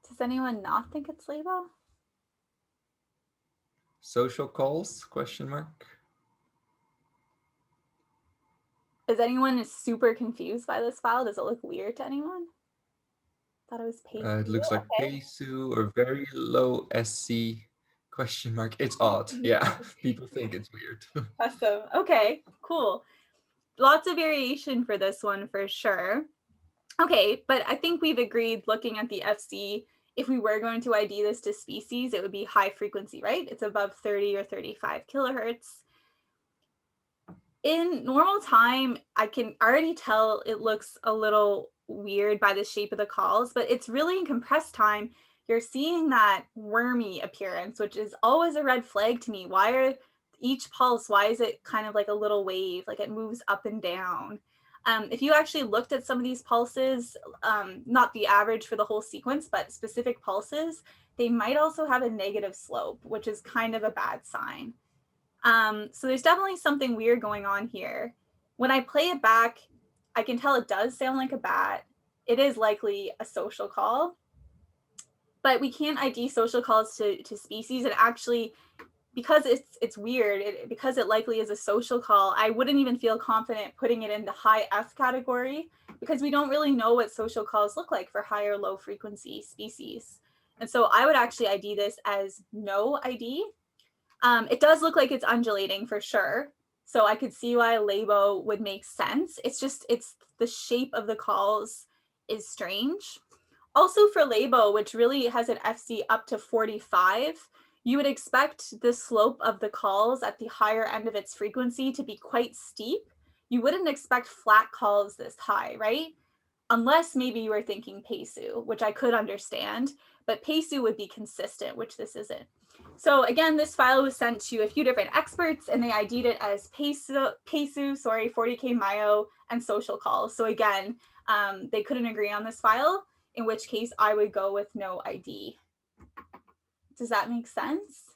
Does anyone not think it's Labo? Social calls, question mark. Is anyone super confused by this file? Does it look weird to anyone? Thought it was Pesu. It looks like Okay. Pesu or very low SC question mark. It's odd. Yeah, people think it's weird. Awesome. Okay, cool. lots of variation for this one for sure. Okay, but I think we've agreed looking at the FC, if we were going to ID this to species, it would be high frequency, right? It's above 30 or 35 kilohertz. In normal time, I can already tell it looks a little weird by the shape of the calls, but it's really in compressed time, you're seeing that wormy appearance, which is always a red flag to me. Why are each pulse, why is it kind of like a little wave, like it moves up and down? If you actually looked at some of these pulses, not the average for the whole sequence, but specific pulses, they might also have a negative slope, which is kind of a bad sign. So there's definitely something weird going on here. When I play it back, I can tell it does sound like a bat. It is likely a social call, but we can't ID social calls to species. And actually, because it's weird, because it likely is a social call, I wouldn't even feel confident putting it in the high F category because we don't really know what social calls look like for high or low frequency species. And so I would actually ID this as no ID. It does look like it's undulating for sure. So I could see why Labo would make sense. It's the shape of the calls is strange. Also for Labo, which really has an FC up to 45, you would expect the slope of the calls at the higher end of its frequency to be quite steep. You wouldn't expect flat calls this high, right? Unless maybe you were thinking Pesu, which I could understand, but Pesu would be consistent, which this isn't. So again, this file was sent to a few different experts and they ID'd it as Pesu, 40K Myo, and social calls. So again, they couldn't agree on this file, in which case I would go with no ID. Does that make sense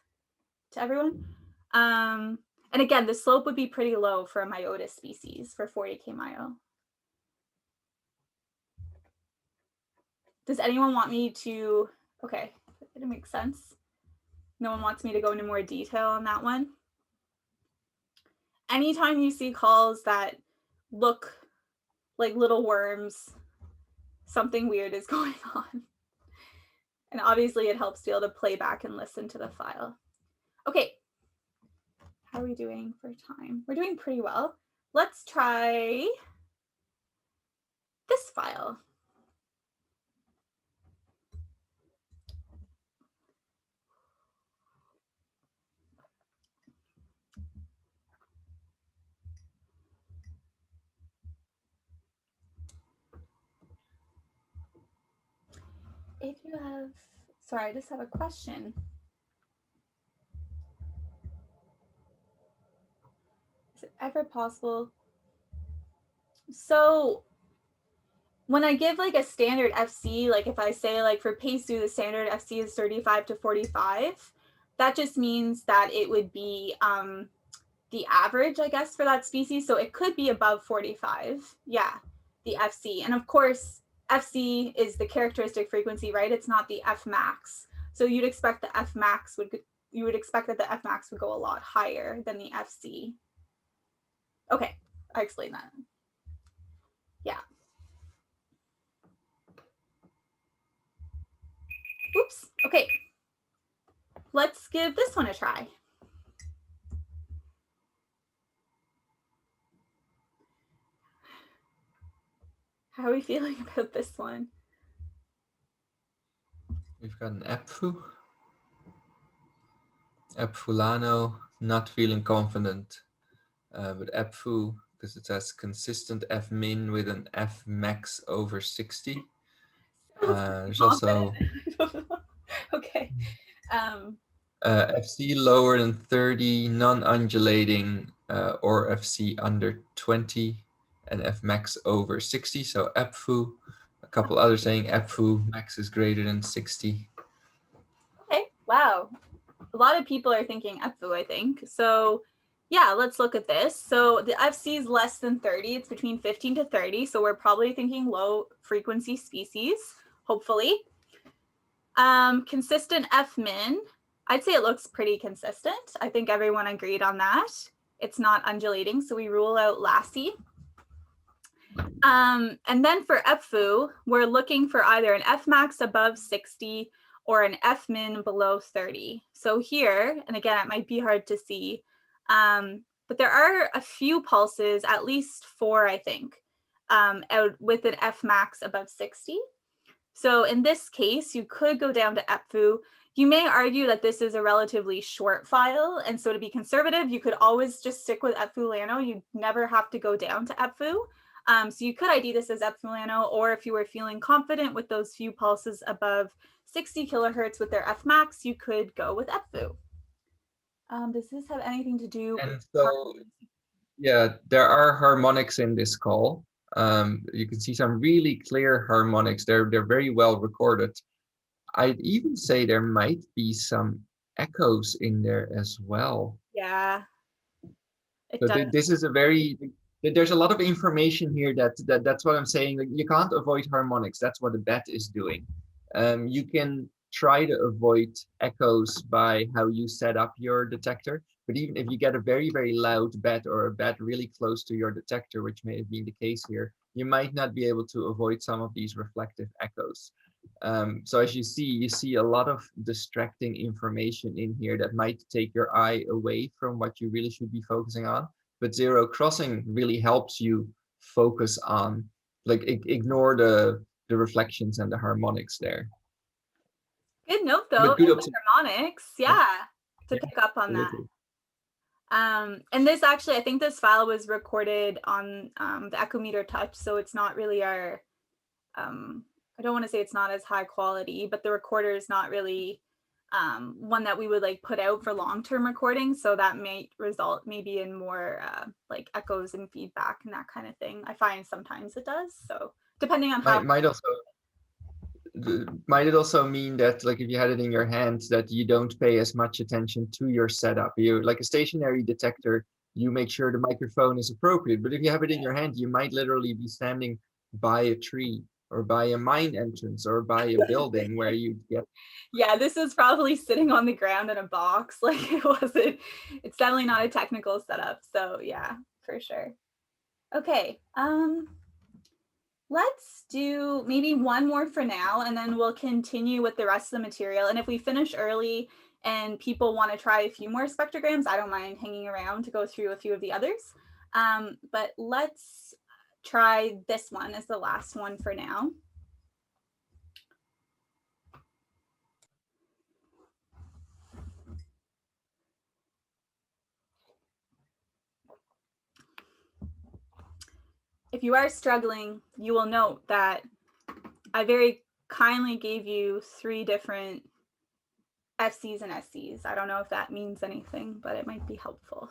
to everyone? And again, the slope would be pretty low for a Myotis species for 40K Myo. Does anyone want me to, okay, it makes sense. No one wants me to go into more detail on that one. Anytime you see calls that look like little worms, something weird is going on. And obviously it helps to be able to play back and listen to the file. Okay, how are we doing for time? We're doing pretty well. Let's try this file. If you have, sorry, I just have a question. Is it ever possible? So when I give like a standard FC, like if I say like for Pesu, the standard FC is 35 to 45, that just means that it would be the average, I guess, for that species. So it could be above 45. Yeah, the FC. And of course, FC is the characteristic frequency, right? It's not the F max. So you'd expect the F max you would expect that the F max would go a lot higher than the FC. Okay, I explained that. Yeah. Oops, okay. Let's give this one a try. How are we feeling about this one? We've got an Epfulano, not feeling confident. But Epfu, because it says consistent F min with an F max over 60. There's also okay. FC lower than 30, non-undulating, or FC under 20, and F max over 60. So Epfu. A couple others saying Epfu max is greater than 60. Okay, wow. A lot of people are thinking Epfu, I think. So yeah, let's look at this. So the FC is less than 30. It's between 15 to 30. So we're probably thinking low frequency species, hopefully. Consistent F min. I'd say it looks pretty consistent. I think everyone agreed on that. It's not undulating, so we rule out Lassie. And then for Epfu, we're looking for either an F max above 60 or an F min below 30. So here, and again, it might be hard to see, the but there are a few pulses, at least 4, I think, out with an F max above 60. So in this case, you could go down to EPFU. You may argue that this is a relatively short file, and so to be conservative, you could always just stick with EPFU-LANO. You never have to go down to EPFU. So you could ID this as EPFU-LANO, or if you were feeling confident with those few pulses above 60 kilohertz with their F max, you could go with EPFU. Does this have anything to do And with so, yeah, there are harmonics in this call. You can see some really clear harmonics. They're very well recorded. I'd even say there might be some echoes in there as well. Yeah, it So does. this is there's a lot of information here that's what I'm saying. Like, you can't avoid harmonics. That's what a bat is doing. You can try to avoid echoes by how you set up your detector. But even if you get a very, very loud bat or a bat really close to your detector, which may have been the case here, you might not be able to avoid some of these reflective echoes. So as you see a lot of distracting information in here that might take your eye away from what you really should be focusing on. But zero crossing really helps you focus on, like, ignore the reflections and the harmonics there. Good note though, But good with harmonics, yeah, to pick up on that. And this actually, I think this file was recorded on the Echometer Touch, so it's not really our, I don't want to say it's not as high quality, but the recorder is not really one that we would like put out for long-term recording, so that may result maybe in more like echoes and feedback and that kind of thing. I find sometimes it does, so depending on how. Might it also mean that, like, if you had it in your hand, that you don't pay as much attention to your setup? You, like a stationary detector, you make sure the microphone is appropriate. But if you have it in your hand, you might literally be standing by a tree or by a mine entrance or by a building where you get. Yeah, this is probably sitting on the ground in a box. Like, it's definitely not a technical setup. So yeah, for sure. Okay. Let's do maybe one more for now, and then we'll continue with the rest of the material. And if we finish early and people want to try a few more spectrograms, I don't mind hanging around to go through a few of the others. But let's try this one as the last one for now. If you are struggling, you will note that I very kindly gave you 3 different FCs and SCs. I don't know if that means anything, but it might be helpful.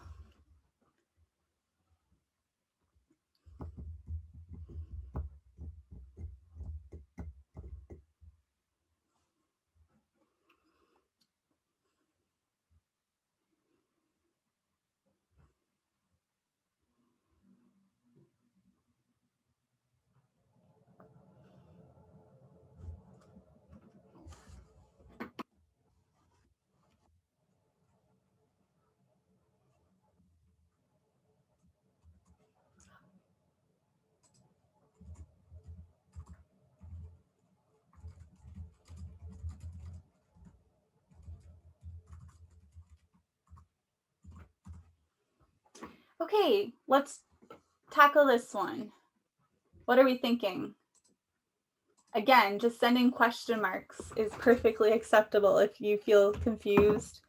Okay, let's tackle this one. What are we thinking? Again, just sending question marks is perfectly acceptable if you feel confused.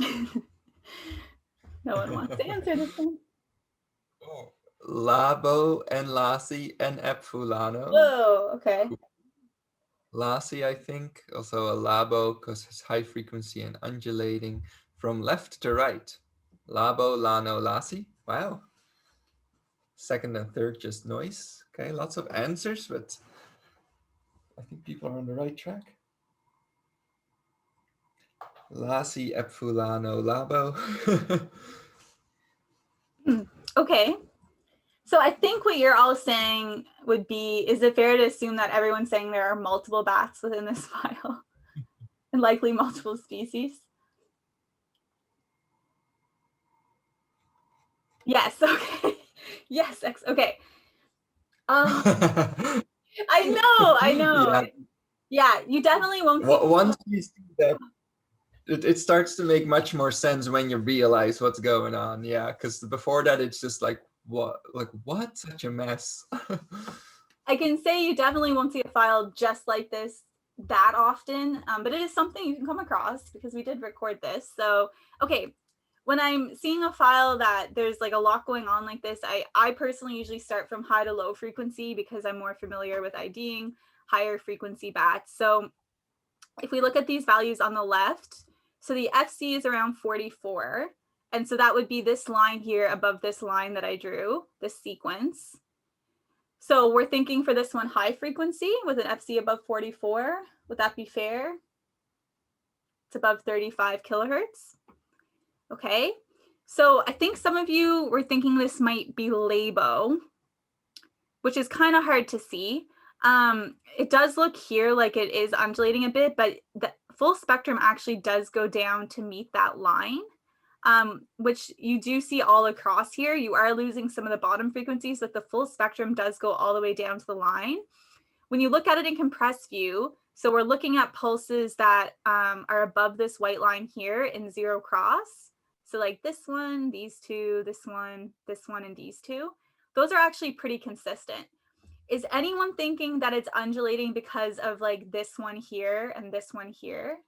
No one wants to answer this one. Oh, Labo and Lassie and EPFU-LANO. Oh, okay. Lassie, I think, also a Labo because it's high frequency and undulating from left to right. Labo, Lano, Lassie. Wow. Second and third, just noise. Okay, lots of answers, but I think people are on the right track. Lassie, EPFU-LANO, Labo. Okay. So I think what you're all saying would be, is it fair to assume that everyone's saying there are multiple bats within this file and likely multiple species? Yes, okay. Yes, okay. I know. Yeah. Yeah, you definitely won't see. Once you see that, it starts to make much more sense when you realize what's going on. Yeah, because before that, it's just like, what? Such a mess. I can say you definitely won't see a file just like this that often, but it is something you can come across because we did record this. So, okay, when I'm seeing a file that there's like a lot going on like this, I personally usually start from high to low frequency because I'm more familiar with IDing higher frequency bats. So if we look at these values on the left, so the FC is around 44. And so that would be this line here above this line that I drew, this sequence. So we're thinking for this one high frequency with an FC above 44. Would that be fair? It's above 35 kilohertz. Okay. So I think some of you were thinking this might be Labo, which is kind of hard to see. It does look here like it is undulating a bit, but the full spectrum actually does go down to meet that line, which you do see all across here. You are losing some of the bottom frequencies, but the full spectrum does go all the way down to the line. When you look at it in compressed view, so we're looking at pulses that are above this white line here in zero cross. So like this one, these two, this one, and these two. Those are actually pretty consistent. Is anyone thinking that it's undulating because of like this one here and this one here?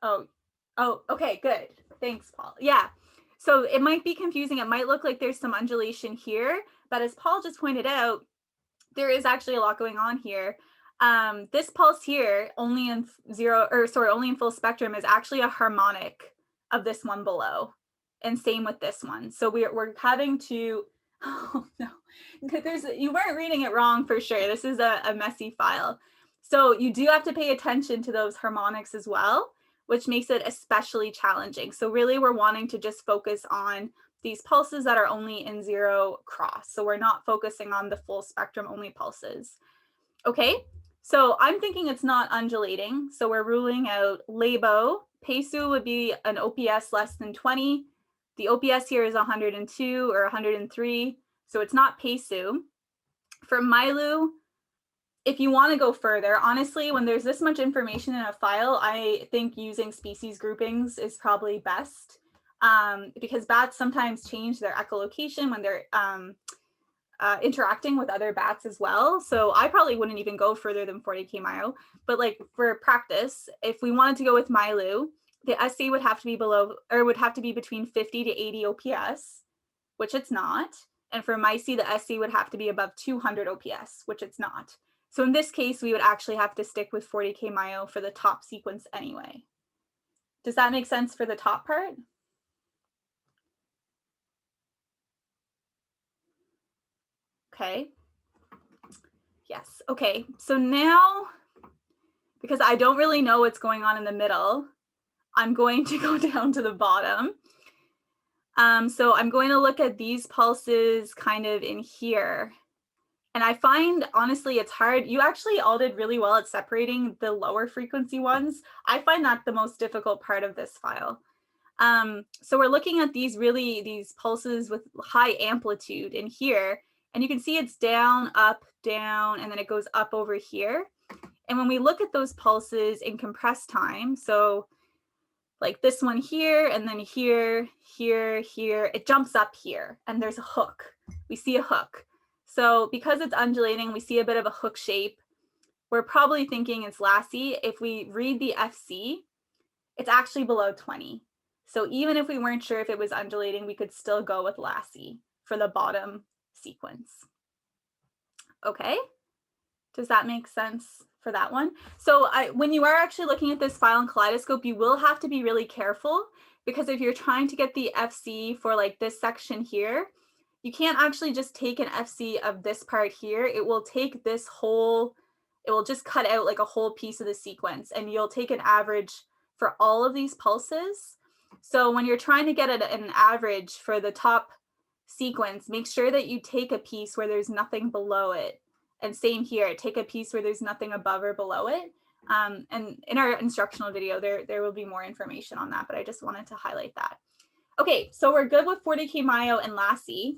Oh, okay, good. Thanks, Paul. Yeah. So it might be confusing. It might look like there's some undulation here, but as Paul just pointed out, there is actually a lot going on here. This pulse here, only in only in full spectrum, is actually a harmonic of this one below, and same with this one. So we're having to. Oh no, you weren't reading it wrong for sure. This is a messy file. So you do have to pay attention to those harmonics as well, which makes it especially challenging. So really we're wanting to just focus on these pulses that are only in zero cross. So we're not focusing on the full spectrum only pulses. Okay, so I'm thinking it's not undulating. So we're ruling out Labo. Pesu would be an OPS less than 20. The OPS here is 102 or 103. So it's not Pesu. For Milo, if you want to go further, honestly, when there's this much information in a file, I think using species groupings is probably best, because bats sometimes change their echolocation when they're interacting with other bats as well. So I probably wouldn't even go further than 40K Myo. But like for practice, if we wanted to go with Milo, the SC would have to be below, or would have to be between 50 to 80 OPS, which it's not. And for Myci, the SC would have to be above 200 OPS, which it's not. So in this case, we would actually have to stick with 40K Myo for the top sequence anyway. Does that make sense for the top part? Okay. Yes. Okay. So now, because I don't really know what's going on in the middle, I'm going to go down to the bottom. So I'm going to look at these pulses kind of in here. And I find, honestly, it's hard. You actually all did really well at separating the lower frequency ones. I find that the most difficult part of this file. So we're looking at these pulses with high amplitude in here, and you can see it's down, up, down, and then it goes up over here. And when we look at those pulses in compressed time, so like this one here, and then here, here, here, it jumps up here, and there's a hook. We see a hook. So because it's undulating, we see a bit of a hook shape. We're probably thinking it's Lassie. If we read the FC, it's actually below 20. So even if we weren't sure if it was undulating, we could still go with Lassie for the bottom sequence. Okay, does that make sense for that one? So when you are actually looking at this file in Kaleidoscope, you will have to be really careful, because if you're trying to get the FC for like this section here, you can't actually just take an FC of this part here. It will take this whole, it will just cut out like a whole piece of the sequence, and you'll take an average for all of these pulses. So when you're trying to get an average for the top sequence, make sure that you take a piece where there's nothing below it. And same here, take a piece where there's nothing above or below it. And in our instructional video, there will be more information on that, but I just wanted to highlight that. Okay, so we're good with 40K Myo and Lassie.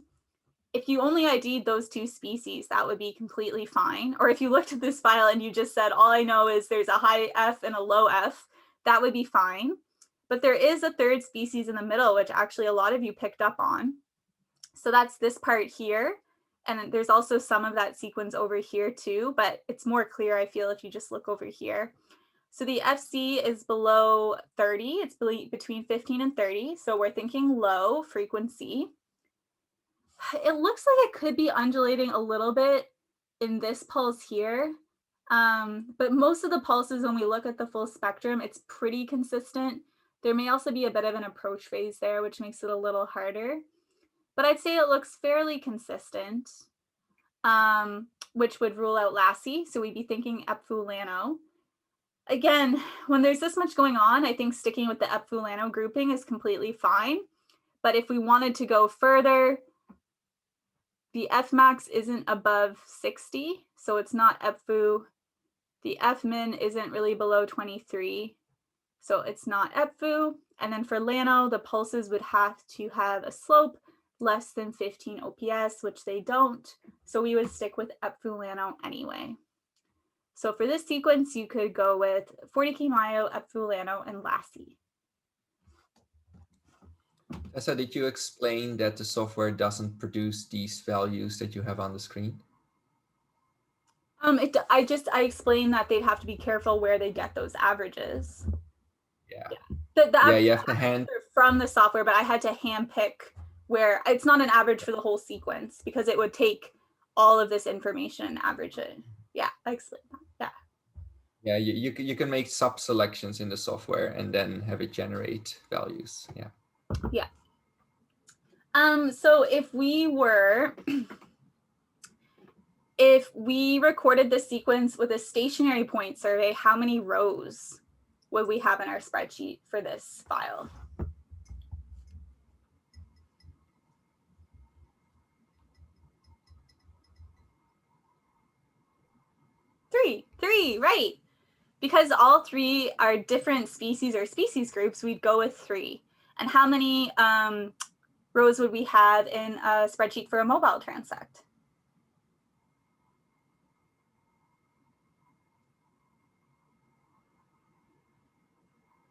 if you only ID'd those two species, that would be completely fine. Or if you looked at this file and you just said, all I know is there's a high F and a low F, that would be fine. But there is a third species in the middle, which actually a lot of you picked up on. So that's this part here. And there's also some of that sequence over here too, but it's more clear, I feel, if you just look over here. So the FC is below 30, it's between 15 and 30. So we're thinking low frequency. It looks like it could be undulating a little bit in this pulse here. But most of the pulses, when we look at the full spectrum, it's pretty consistent. There may also be a bit of an approach phase there, which makes it a little harder. But I'd say it looks fairly consistent, which would rule out Lassie. So we'd be thinking Epfu-Lano. Again, when there's this much going on, I think sticking with the Epfu-Lano grouping is completely fine. But if we wanted to go further, the F max isn't above 60, so it's not Epfu. The F min isn't really below 23, so it's not Epfu. And then for Lano, the pulses would have to have a slope less than 15 OPS, which they don't. So we would stick with Epfu-Lano anyway. So for this sequence, you could go with 40K Myo, Epfu-Lano, and Lassie. Tessa, did you explain that the software doesn't produce these values that you have on the screen? I explained that they'd have to be careful where they get those averages. Yeah. Yeah, you have to hand from the software, but I had to hand pick where it's not an average for the whole sequence because it would take all of this information and average it. Yeah, I explained that. Yeah. Yeah, you can make sub selections in the software and then have it generate values. Yeah. Yeah. So if we recorded this sequence with a stationary point survey, how many rows would we have in our spreadsheet for this file? 3, right. Because all 3 are different species or species groups, we'd go with 3. And how many rows would we have in a spreadsheet for a mobile transect?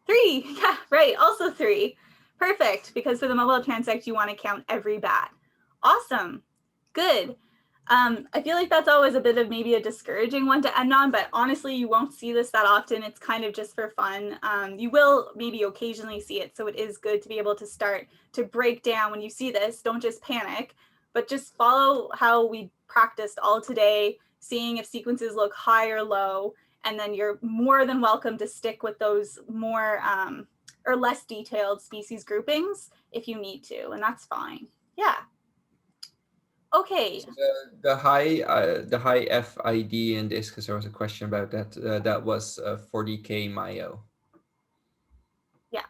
3, yeah, right, also 3. Perfect, because for the mobile transect, you want to count every bat. Awesome, good. I feel like that's always a bit of maybe a discouraging one to end on, but honestly, you won't see this that often. It's kind of just for fun. You will maybe occasionally see it, so it is good to be able to start to break down when you see this. Don't just panic, but just follow how we practiced all today, seeing if sequences look high or low, and then you're more than welcome to stick with those more or less detailed species groupings if you need to, and that's fine. Yeah. Okay. So the high FID in this, because there was a question about that. That was 40K Myo. Yeah.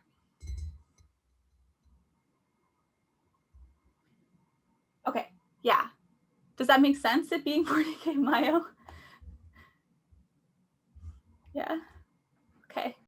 Okay. Yeah. Does that make sense? It being 40K Myo? Yeah.